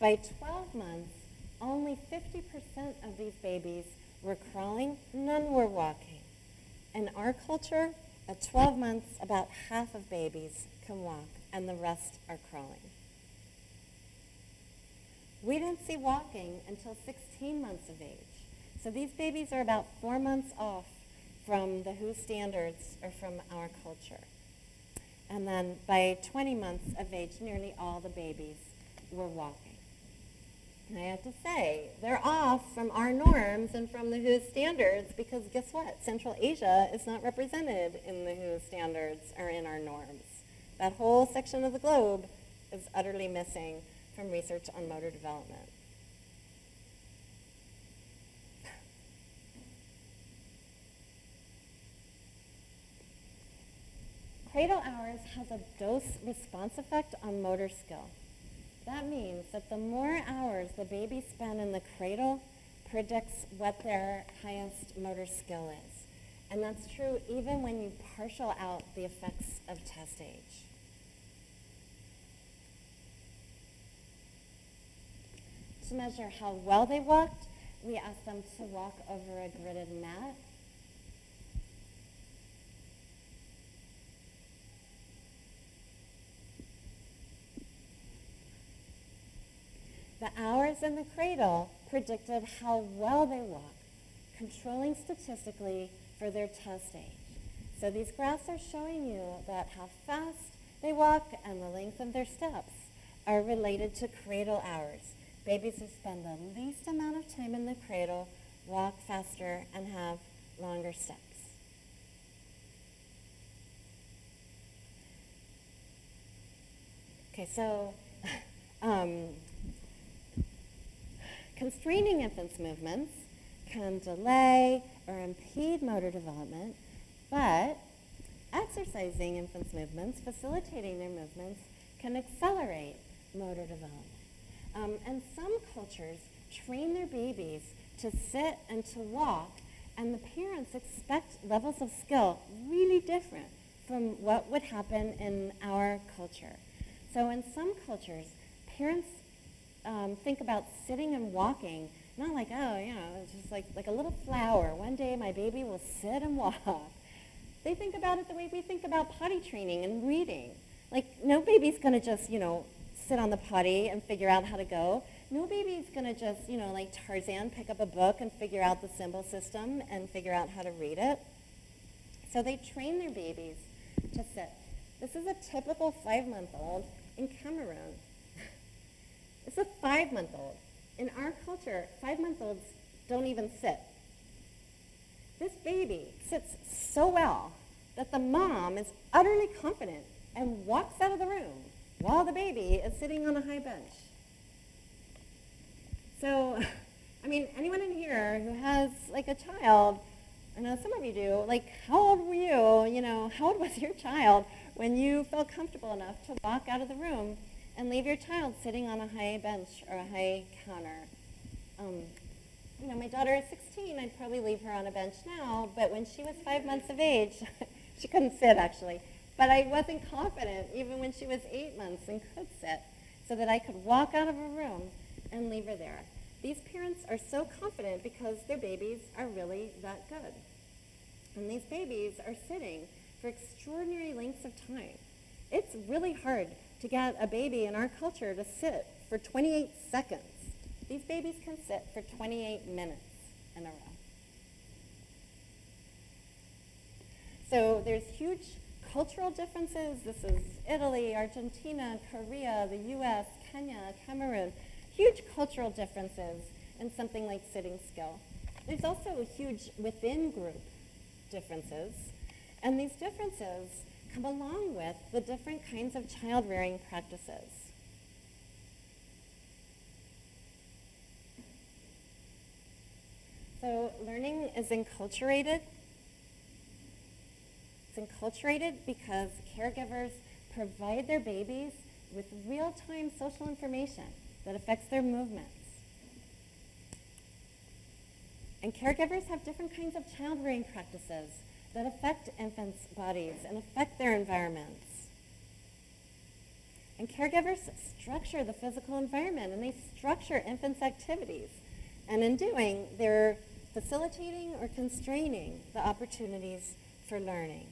By 12 months, only 50% of these babies were crawling, none were walking. In our culture, at 12 months, about half of babies can walk, and the rest are crawling. We didn't see walking until 16 months of age. So these babies are about 4 months off from the WHO standards or from our culture. And then by 20 months of age, nearly all the babies were walking. And I have to say, they're off from our norms and from the WHO standards because guess what? Central Asia is not represented in the WHO standards or in our norms. That whole section of the globe is utterly missing from research on motor development. Cradle hours has a dose-response effect on motor skill. That means that the more hours the baby spend in the cradle predicts what their highest motor skill is. And that's true even when you partial out the effects of test age. To measure how well they walked, we asked them to walk over a gridded mat. The hours in the cradle predicted how well they walk, controlling statistically for their test age. So these graphs are showing you that how fast they walk and the length of their steps are related to cradle hours. Babies who spend the least amount of time in the cradle walk faster and have longer steps. Okay, so constraining infants' movements can delay or impede motor development, but exercising infants' movements, facilitating their movements, can accelerate motor development. And some cultures train their babies to sit and to walk, and the parents expect levels of skill really different from what would happen in our culture. So in some cultures, parents think about sitting and walking, not like, oh, you know, it's just like a little flower. One day my baby will sit and walk. They think about it the way we think about potty training and reading. Like, no baby's going to just, sit on the potty and figure out how to go. No baby's going to just, like Tarzan, pick up a book and figure out the symbol system and figure out how to read it. So they train their babies to sit. This is a typical 5-month-old in Cameroon. It's a 5-month-old. In our culture, 5-month-olds don't even sit. This baby sits so well that the mom is utterly confident and walks out of the room while the baby is sitting on a high bench. So, anyone in here who has like a child, I know some of you do, like how old were you, how old was your child when you felt comfortable enough to walk out of the room and leave your child sitting on a high bench or a high counter? My daughter is 16. I'd probably leave her on a bench now, but when she was 5 months of age, she couldn't sit actually. But I wasn't confident even when she was 8 months and could sit, so that I could walk out of a room and leave her there. These parents are so confident because their babies are really that good. And these babies are sitting for extraordinary lengths of time. It's really hard to get a baby in our culture to sit for 28 seconds. These babies can sit for 28 minutes in a row. So there's huge cultural differences. This is Italy, Argentina, Korea, the US, Kenya, Cameroon, huge cultural differences in something like sitting still. There's also huge within-group differences, and these differences come along with the different kinds of child-rearing practices. So learning is enculturated. It's enculturated because caregivers provide their babies with real-time social information that affects their movements. And caregivers have different kinds of child-rearing practices that affect infants' bodies and affect their environments. And caregivers structure the physical environment, and they structure infants' activities. And in doing, they're facilitating or constraining the opportunities for learning.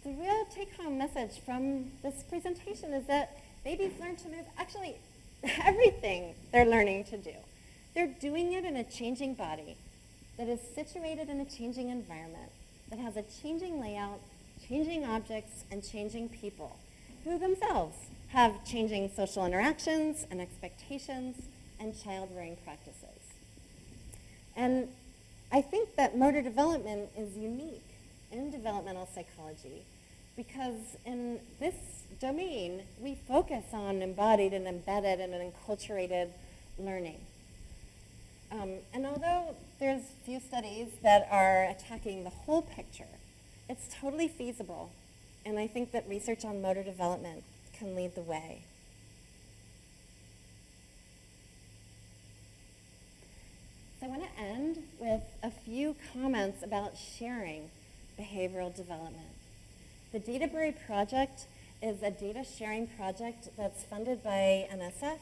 The real take-home message from this presentation is that babies learn to move actually everything they're learning to do. They're doing it in a changing body that is situated in a changing environment, that has a changing layout, changing objects, and changing people, who themselves have changing social interactions and expectations and child-rearing practices. And I think that motor development is unique in developmental psychology because in this domain, we focus on embodied and embedded and enculturated learning. And although there's few studies that are attacking the whole picture, it's totally feasible. And I think that research on motor development can lead the way. So I want to end with a few comments about sharing behavioral development. The DataBury project is a data sharing project that's funded by NSF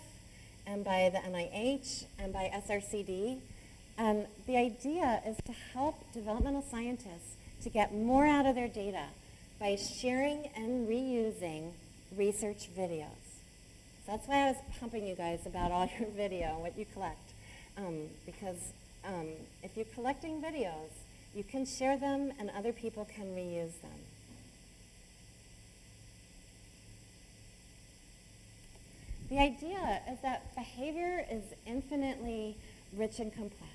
and by the NIH and by SRCD. And the idea is to help developmental scientists to get more out of their data by sharing and reusing research videos. So that's why I was pumping you guys about all your video and what you collect. Because if you're collecting videos, you can share them and other people can reuse them. The idea is that behavior is infinitely rich and complex.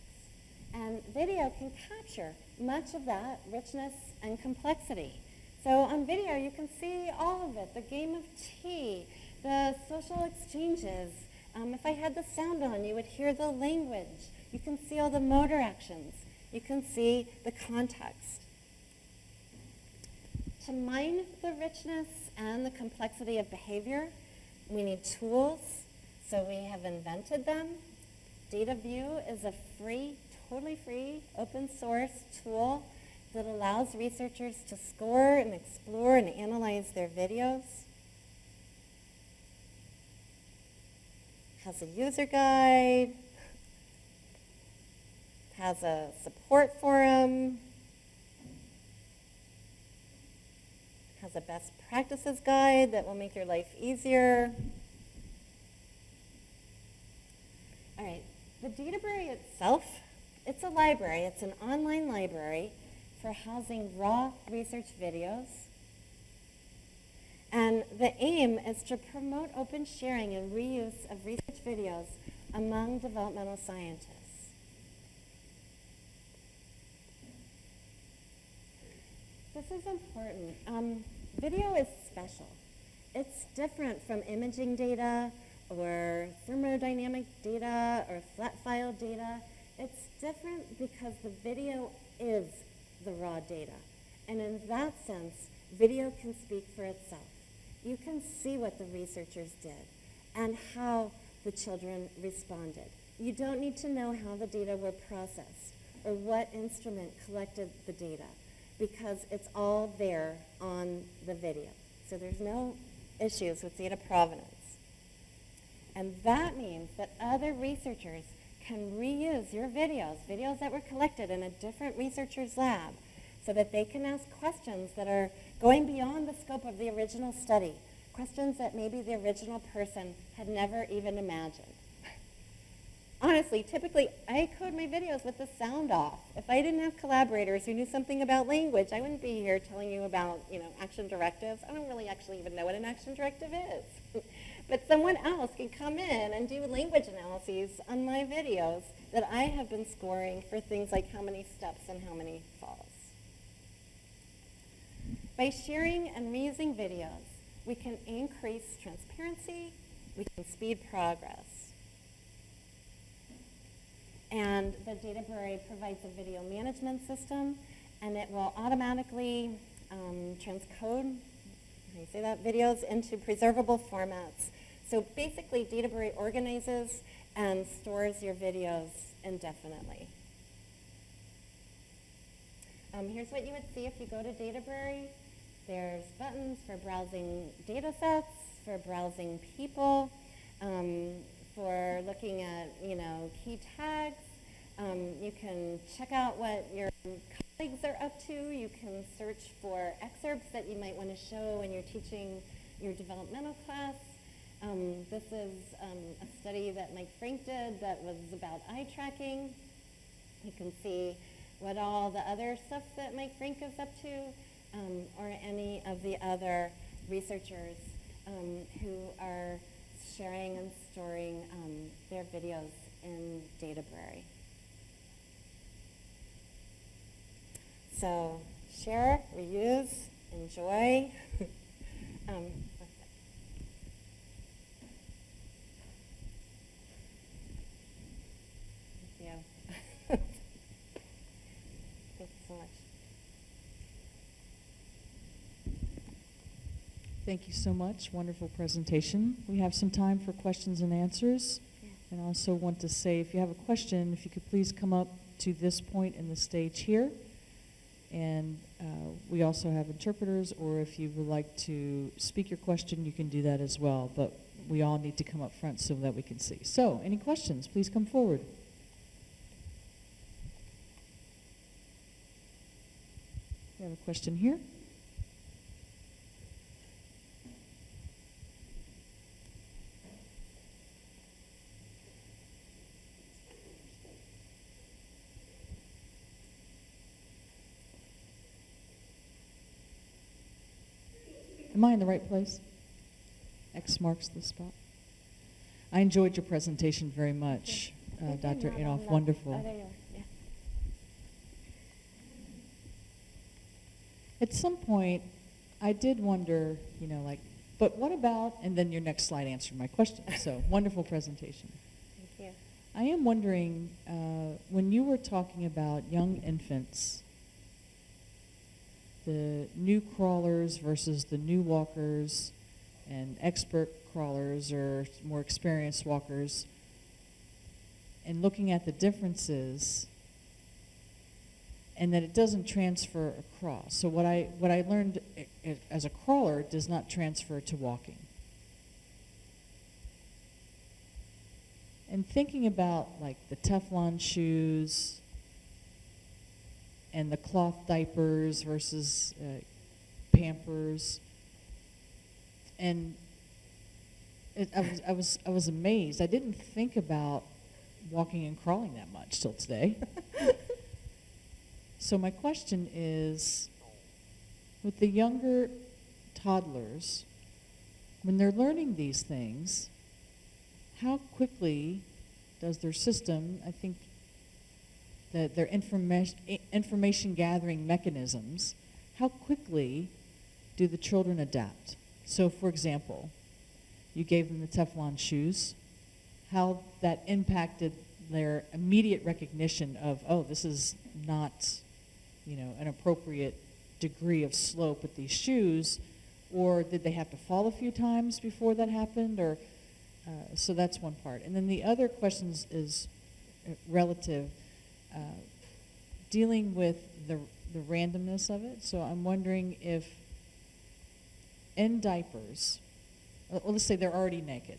And video can capture much of that richness and complexity. So on video, you can see all of it, the game of tea, the social exchanges. If I had the sound on, you would hear the language. You can see all the motor actions. You can see the context. To mine the richness and the complexity of behavior, we need tools, so we have invented them. DataView is a free, totally free, open source tool that allows researchers to score and explore and analyze their videos. Has a user guide, has a support forum, has a best practices guide that will make your life easier. All right, the DataBury itself, it's a library. It's an online library for housing raw research videos. And the aim is to promote open sharing and reuse of research videos among developmental scientists. This is important. Video is special. It's different from imaging data or thermodynamic data or flat file data. It's different because the video is the raw data. And in that sense, video can speak for itself. You can see what the researchers did and how the children responded. You don't need to know how the data were processed or what instrument collected the data, because it's all there on the video. So there's no issues with data provenance. And that means that other researchers can reuse your videos that were collected in a different researcher's lab, so that they can ask questions that are going beyond the scope of the original study, questions that maybe the original person had never even imagined. honestly, typically I code my videos with the sound off. If I didn't have collaborators who knew something about language, I wouldn't be here telling you about, action directives. I don't really actually even know what an action directive is. But someone else can come in and do language analyses on my videos that I have been scoring for things like how many steps and how many falls. By sharing and reusing videos, we can increase transparency, we can speed progress. And the Databrary provides a video management system, and it will automatically transcode, how do you say that, videos into preservable formats. So basically, Databrary organizes and stores your videos indefinitely. Here's what you would see if you go to Databrary. There's buttons for browsing data sets, for browsing people, for looking at, key tags. You can check out what your colleagues are up to. You can search for excerpts that you might want to show when you're teaching your developmental class. This is a study that Mike Frank did that was about eye tracking. You can see what all the other stuff that Mike Frank is up to, or any of the other researchers who are sharing and storing their videos in Databrary. So share, reuse, enjoy. Thank you. Thank you so much. Thank you so much. Wonderful presentation. We have some time for questions and answers. Yeah. And I also want to say, if you have a question, if you could please come up to this point in the stage here. And we also have interpreters, or if you would like to speak your question, you can do that as well. But we all need to come up front so that we can see. So, any questions? Please come forward. We have a question here. Am I in the right place? X marks the spot. I enjoyed your presentation very much, Dr. Adolph. Wonderful. Oh, there you are. Yeah. At some point, I did wonder, but what about, and then your next slide answered my question. So, wonderful presentation. Thank you. I am wondering, when you were talking about young infants, the new crawlers versus the new walkers, and expert crawlers or more experienced walkers, and looking at the differences, and that it doesn't transfer across. So what I learned as a crawler does not transfer to walking. And thinking about like the Teflon shoes and the cloth diapers versus Pampers, and I was amazed. I didn't think about walking and crawling that much till today. So my question is, with the younger toddlers, when they're learning these things, how quickly does their system, I think, that their information gathering mechanisms, how quickly do the children adapt? So, for example, you gave them the Teflon shoes, how that impacted their immediate recognition of, oh, this is not, an appropriate degree of slope with these shoes, or did they have to fall a few times before that happened? Or so that's one part. And then the other questions is relative, dealing with the randomness of it. So I'm wondering if in diapers, well, let's say they're already naked,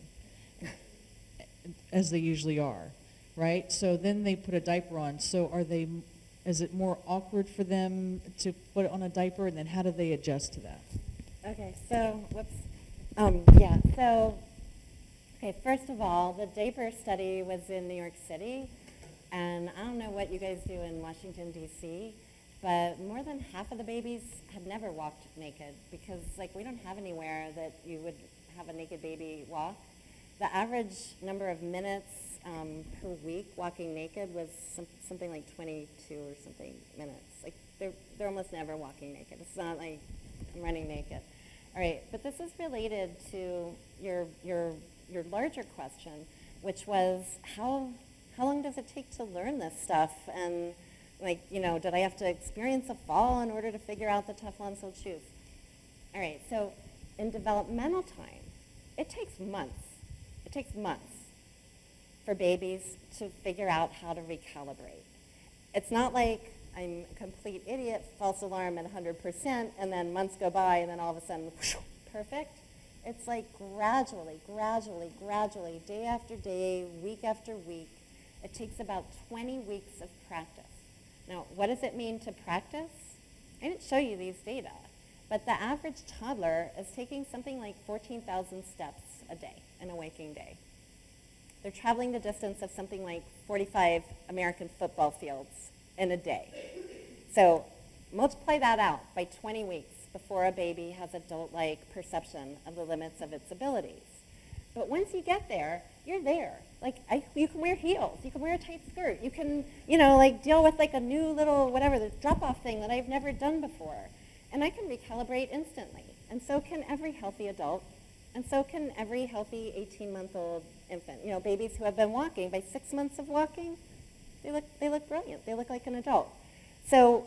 as they usually are, right? So then they put a diaper on. So is it more awkward for them to put it on a diaper, and then how do they adjust to that? Okay, so so Okay, first of all, the diaper study was in New York City, and I don't know what you guys do in Washington, D.C., but more than half of the babies had never walked naked because, like, we don't have anywhere that you would have a naked baby walk. The average number of minutes per week walking naked was something like 22 or something minutes. Like, they're almost never walking naked. It's not like I'm running naked. All right, but this is related to your larger question, which was how long does it take to learn this stuff? And like, did I have to experience a fall in order to figure out the Teflon soled shoes? All right, so in developmental time, it takes months. It takes months for babies to figure out how to recalibrate. It's not like I'm a complete idiot, false alarm at 100%, and then months go by, and then all of a sudden, whoosh, perfect. It's like gradually, day after day, week after week. It takes about 20 weeks of practice. Now, what does it mean to practice? I didn't show you these data, but the average toddler is taking something like 14,000 steps a day in a waking day. They're traveling the distance of something like 45 American football fields in a day. So multiply that out by 20 weeks before a baby has adult-like perception of the limits of its abilities. But once you get there, you're there. Like, you can wear heels, you can wear a tight skirt, you can, deal with like a new little whatever, the drop-off thing that I've never done before. And I can recalibrate instantly. And so can every healthy adult, and so can every healthy 18-month-old infant. Babies who have been walking, by 6 months of walking, they look brilliant. They look like an adult. So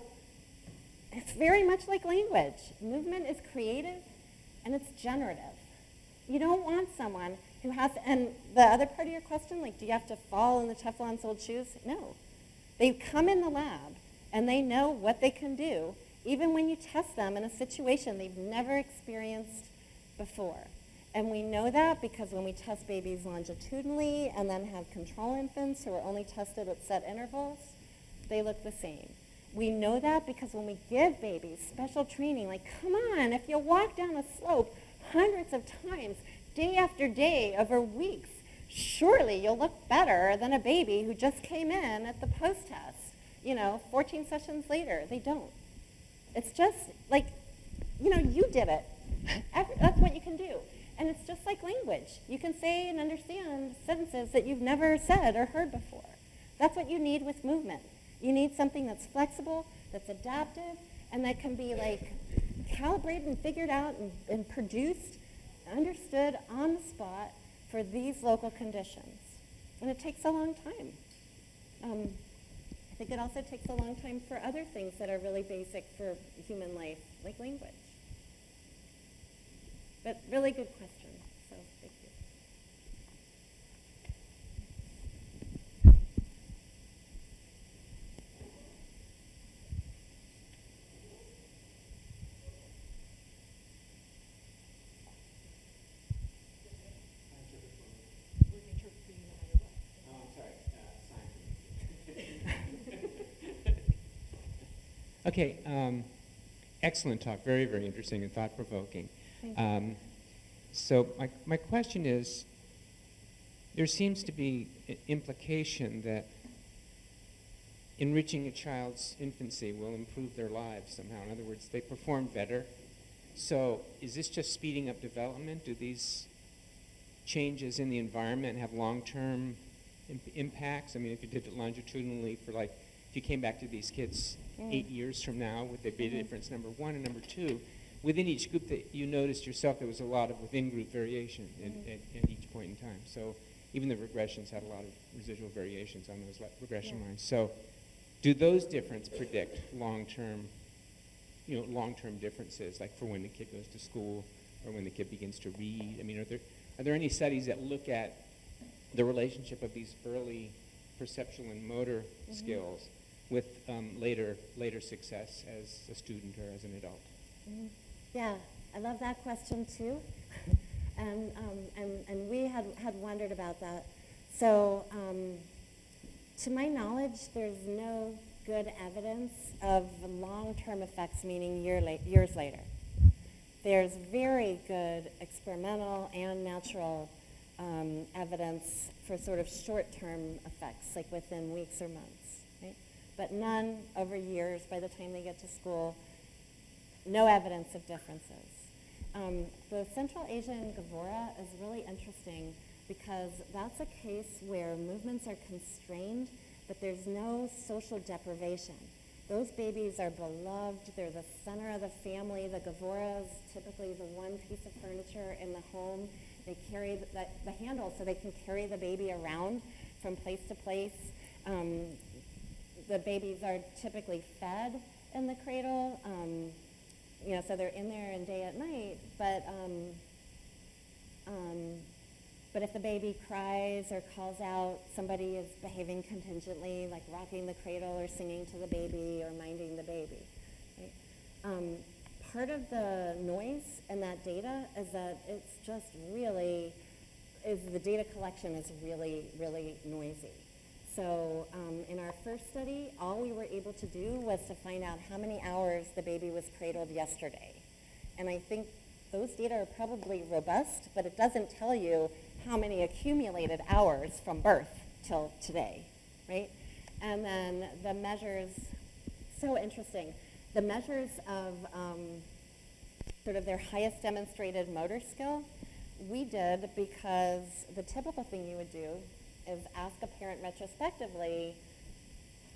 it's very much like language. Movement is creative and it's generative. You don't want someone who has to, and the other part of your question, like, do you have to fall in the Teflon soled shoes? No. They come in the lab and they know what they can do, even when you test them in a situation they've never experienced before. And we know that because when we test babies longitudinally and then have control infants who are only tested at set intervals, they look the same. We know that because when we give babies special training, like, come on, if you walk down a slope hundreds of times, day after day, over weeks, surely you'll look better than a baby who just came in at the post-test, 14 sessions later. They don't. It's just like, you did it. That's what you can do. And it's just like language. You can say and understand sentences that you've never said or heard before. That's what you need with movement. You need something that's flexible, that's adaptive, and that can be like calibrated and figured out and produced, understood on the spot for these local conditions. And it takes a long time. I think it also takes a long time for other things that are really basic for human life, like language. But really good question, so thank you. Okay, excellent talk. Very, very interesting and thought-provoking. So my question is, there seems to be an implication that enriching a child's infancy will improve their lives somehow. In other words, they perform better. So is this just speeding up development? Do these changes in the environment have long-term impacts? I mean, if you did it longitudinally for like, if you came back to these kids 8 years from now, would there be a difference, number one? And number two, within each group that you noticed yourself, there was a lot of within-group variation at each point in time. So even the regressions had a lot of residual variations on those regression lines. So do those differences predict long-term differences, like for when the kid goes to school or when the kid begins to read? I mean, are there any studies that look at the relationship of these early perceptual and motor skills with later success as a student or as an adult? Yeah, I love that question too. And we had wondered about that. So to my knowledge, there's no good evidence of long-term effects, meaning years later. There's very good experimental and natural evidence for sort of short-term effects, like within weeks or months, right? But none over years by the time they get to school, no evidence of differences. The Central Asian Gavora is really interesting because that's a case where movements are constrained, but there's no social deprivation. Those babies are beloved. They're the center of the family. The Gavora is typically the one piece of furniture in the home. They carry the handle so they can carry the baby around from place to place. The babies are typically fed in the cradle. So they're in there and day and night, but if the baby cries or calls out, somebody is behaving contingently, like rocking the cradle or singing to the baby or minding the baby. Right? Part of the noise in that data is that the data collection is really, really noisy. So in our first study, all we were able to do was to find out how many hours the baby was cradled yesterday. And I think those data are probably robust, but it doesn't tell you how many accumulated hours from birth till today, right? And then the measures, so interesting, the measures of sort of their highest demonstrated motor skill, we did because the typical thing you would do is ask a parent retrospectively,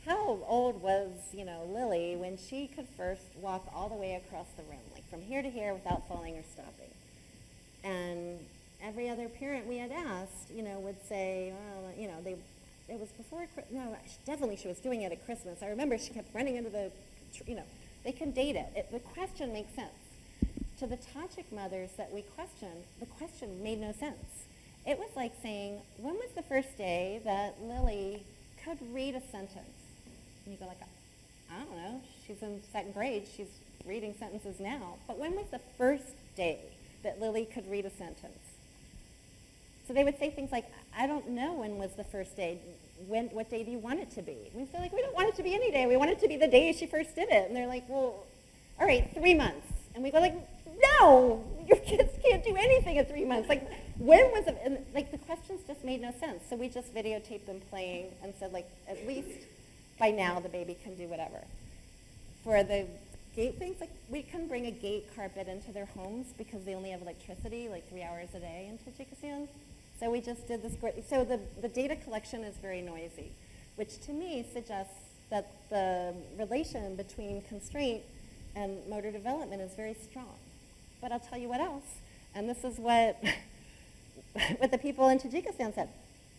how old was, Lily when she could first walk all the way across the room, like from here to here without falling or stopping? And every other parent we had asked, would say, well, it was before, definitely she was doing it at Christmas. I remember she kept running into they can date it. The question makes sense. To the Tajik mothers that we questioned, the question made no sense. It was like saying, when was the first day that Lily could read a sentence? And you go like, I don't know, she's in second grade, she's reading sentences now. But when was the first day that Lily could read a sentence? So they would say things like, I don't know when was the first day. What day do you want it to be? And we say, we don't want it to be any day. We want it to be the day she first did it. And they're like, well, all right, 3 months. And we go like, no, your kids can't do anything at 3 months. Like, when was it? And the questions just made no sense. So we just videotaped them playing and said, at least by now the baby can do whatever. For the gate things, we couldn't bring a gate carpet into their homes because they only have electricity 3 hours a day in Tajikistan. So we just did this. So the data collection is very noisy, which to me suggests that the relation between constraint and motor development is very strong. But I'll tell you what else, and this is what the people in Tajikistan said.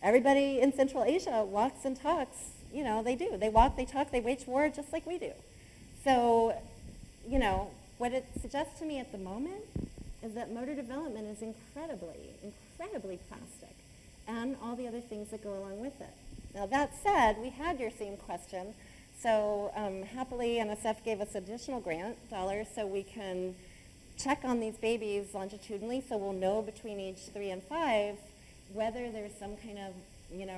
Everybody in Central Asia walks and talks. They do. They walk, they talk, they wage war just like we do. So, what it suggests to me at the moment is that motor development is incredibly, incredibly plastic, and all the other things that go along with it. Now, that said, we had your same question. So happily, NSF gave us additional grant dollars so we can check on these babies longitudinally, so we'll know between age 3 and 5 whether there's some kind of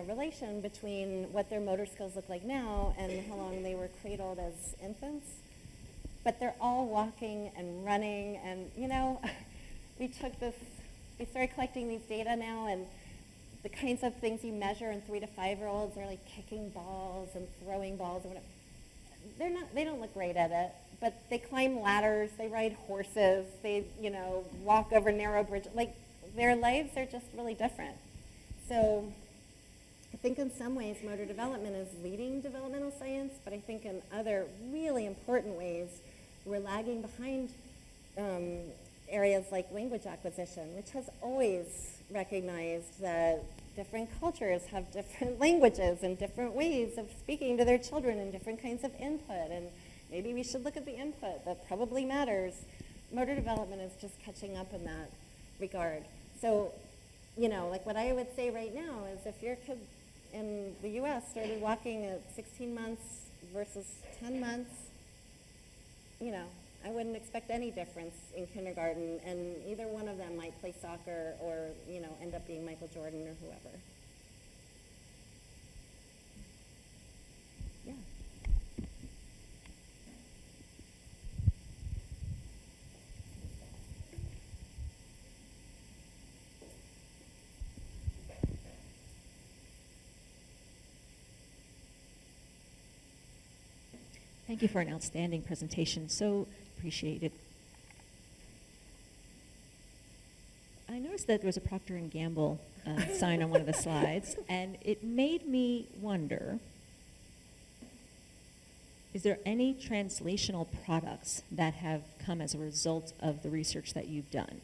relation between what their motor skills look like now and how long they were cradled as infants. But they're all walking and running, and we started collecting these data now, and the kinds of things you measure in 3 to 5-year-olds, they're like kicking balls and throwing balls and whatever. They don't look great at it, but they climb ladders, they ride horses, they, walk over narrow bridges. Their lives are just really different. So I think in some ways motor development is leading developmental science, but I think in other really important ways we're lagging behind areas like language acquisition, which has always recognized that different cultures have different languages and different ways of speaking to their children and different kinds of input, and maybe we should look at the input. That probably matters. Motor development is just catching up in that regard. So, what I would say right now is if your kid in the U.S. started walking at 16 months versus 10 months, I wouldn't expect any difference in kindergarten, and either one of them might play soccer or, end up being Michael Jordan or whoever. Yeah. Thank you for an outstanding presentation. So appreciated. I noticed that there was a Procter & Gamble sign on one of the slides, and it made me wonder, is there any translational products that have come as a result of the research that you've done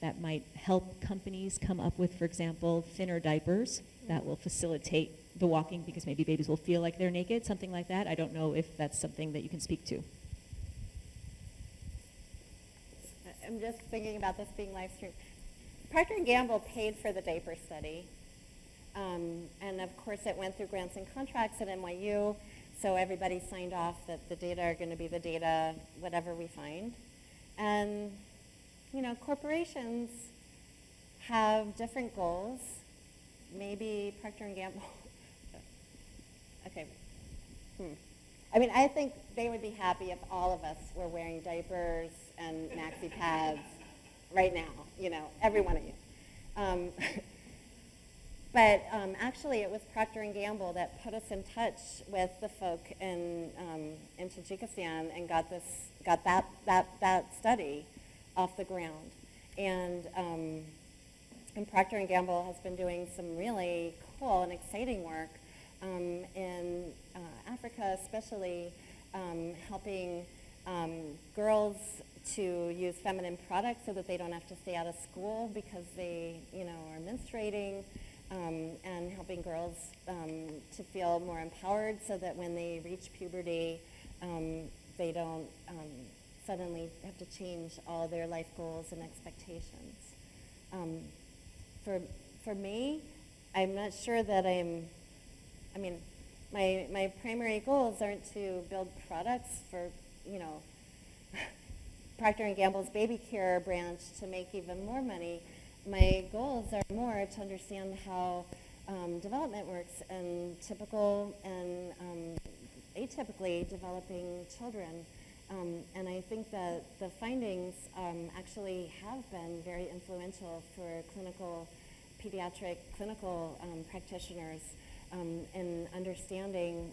that might help companies come up with, for example, thinner diapers that will facilitate the walking because maybe babies will feel like they're naked, something like that? I don't know if that's something that you can speak to. I'm just thinking about this being live streamed. Procter & Gamble paid for the diaper study. And of course it went through grants and contracts at NYU, so everybody signed off that the data are going to be the data, whatever we find. And, you know, corporations have different goals. Maybe Procter & Gamble, okay. I mean, I think they would be happy if all of us were wearing diapers and maxi pads right now, you know, every one of you. But actually, it was Procter & Gamble that put us in touch with the folk in Tajikistan and got that study off the ground. And Procter & Gamble has been doing some really cool and exciting work in Africa, especially helping girls to use feminine products so that they don't have to stay out of school because they, you know, are menstruating, and helping girls to feel more empowered so that when they reach puberty, they don't suddenly have to change all their life goals and expectations. For me, I'm not sure that I mean, my primary goals aren't to build products for, you know, Procter & Gamble's baby care branch to make even more money. My goals are more to understand how development works in typical and atypically developing children. And I think that the findings actually have been very influential for pediatric clinical practitioners in understanding,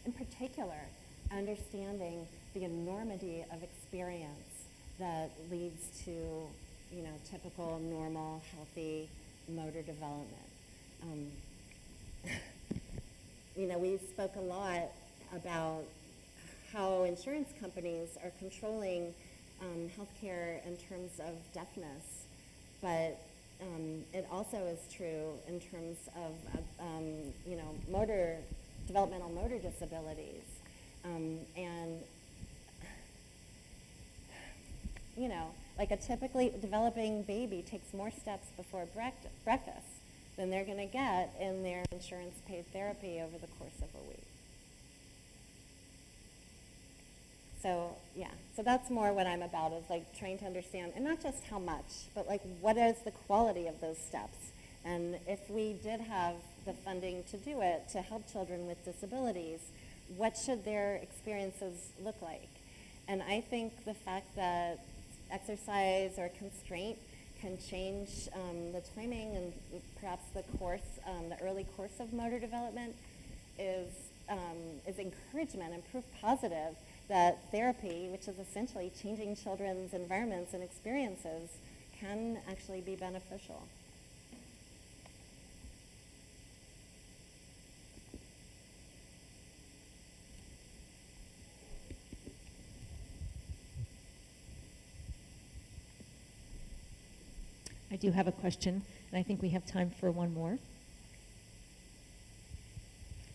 in particular, understanding the enormity of experience that leads to, you know, typical, normal, healthy motor development. You know, we spoke a lot about how insurance companies are controlling healthcare in terms of deafness, but it also is true in terms of, you know, developmental motor disabilities. And, you know, like a typically developing baby takes more steps before breakfast than they're going to get in their insurance-paid therapy over the course of a week. So, yeah, so that's more what I'm about, is like trying to understand, and not just how much, but like what is the quality of those steps? And if we did have the funding to do it, to help children with disabilities, what should their experiences look like? And I think the fact that exercise or constraint can change the timing and perhaps the course, the early course of motor development is encouragement and proof positive that therapy, which is essentially changing children's environments and experiences, can actually be beneficial. I do have a question, and I think we have time for one more.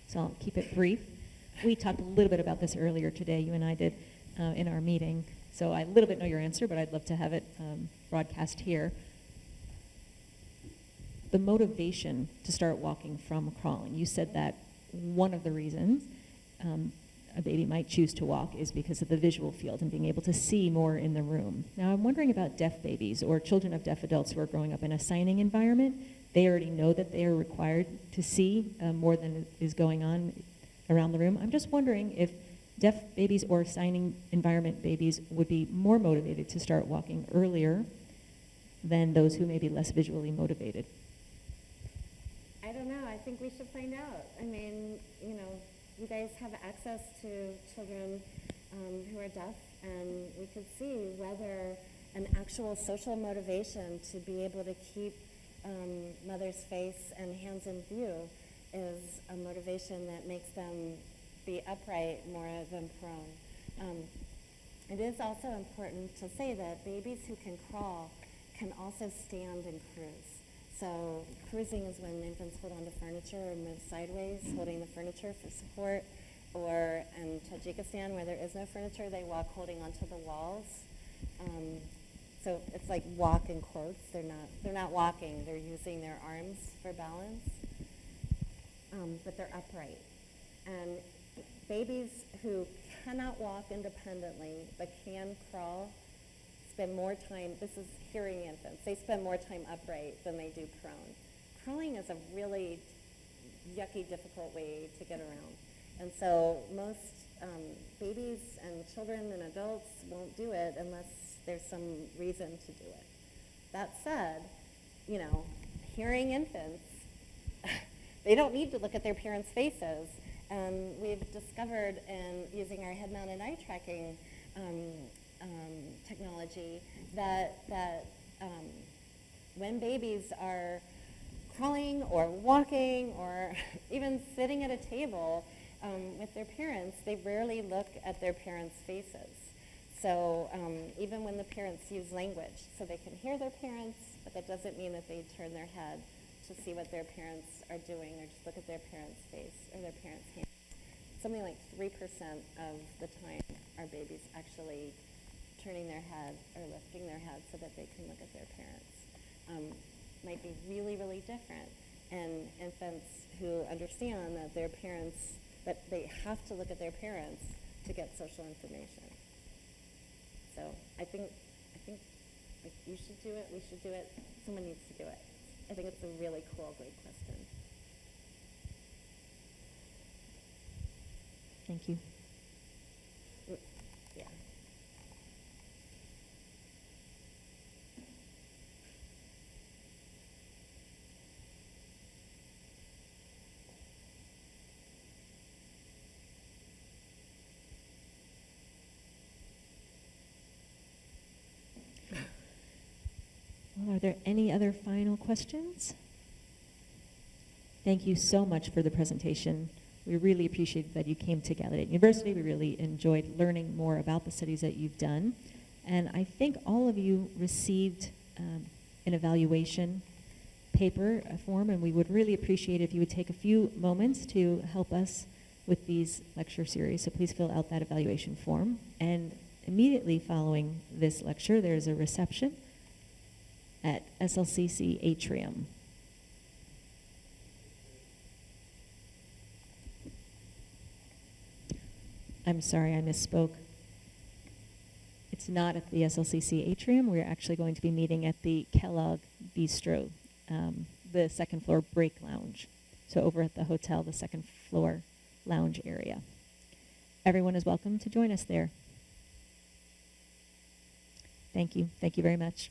So I'll keep it brief. We talked a little bit about this earlier today, you and I did, in our meeting. So I a little bit know your answer, but I'd love to have it broadcast here. The motivation to start walking from crawling. You said that one of the reasons a baby might choose to walk is because of the visual field and being able to see more in the room. Now I'm wondering about deaf babies or children of deaf adults who are growing up in a signing environment. They already know that they are required to see more than is going on around the room. I'm just wondering if deaf babies or signing environment babies would be more motivated to start walking earlier than those who may be less visually motivated. I don't know. I think we should find out. I mean, you know, you guys have access to children who are deaf, and we could see whether an actual social motivation to be able to keep mother's face and hands in view is a motivation that makes them be upright more than prone. It is also important to say that babies who can crawl can also stand and cruise. So cruising is when infants hold onto furniture or move sideways, holding the furniture for support. Or in Tajikistan, where there is no furniture, they walk holding onto the walls. So it's like walk in quotes. They're not walking. They're using their arms for balance, but they're upright. And babies who cannot walk independently but can crawl spend more time. This is hearing infants. They spend more time upright than they do prone. Crawling is a really yucky, difficult way to get around. And so most babies and children and adults won't do it unless there's some reason to do it. That said, hearing infants, they don't need to look at their parents' faces. And we've discovered in using our head-mounted eye tracking technology that when babies are crawling or walking or even sitting at a table with their parents, they rarely look at their parents' faces. So even when the parents use language, so they can hear their parents, but that doesn't mean that they turn their head to see what their parents are doing or just look at their parents' face or their parents' hand. Something like 3% of the time are babies actually turning their head or lifting their head so that they can look at their parents. Might be really, really different. And infants who understand that their parents, that they have to look at their parents to get social information. So I think like, you should do it, we should do it, someone needs to do it. I think it's a really cool, great question. Thank you. Yeah. Well, are there any other final questions? Thank you so much for the presentation. We really appreciate that you came together at university. We really enjoyed learning more about the studies that you've done. And I think all of you received an evaluation paper form, and we would really appreciate if you would take a few moments to help us with these lecture series. So please fill out that evaluation form. And immediately following this lecture, there's a reception at SLCC Atrium. I'm sorry, I misspoke. It's not at the SLCC Atrium. We're actually going to be meeting at the Kellogg Bistro, the second floor break lounge. So over at the hotel, the second floor lounge area. Everyone is welcome to join us there. Thank you. Thank you very much.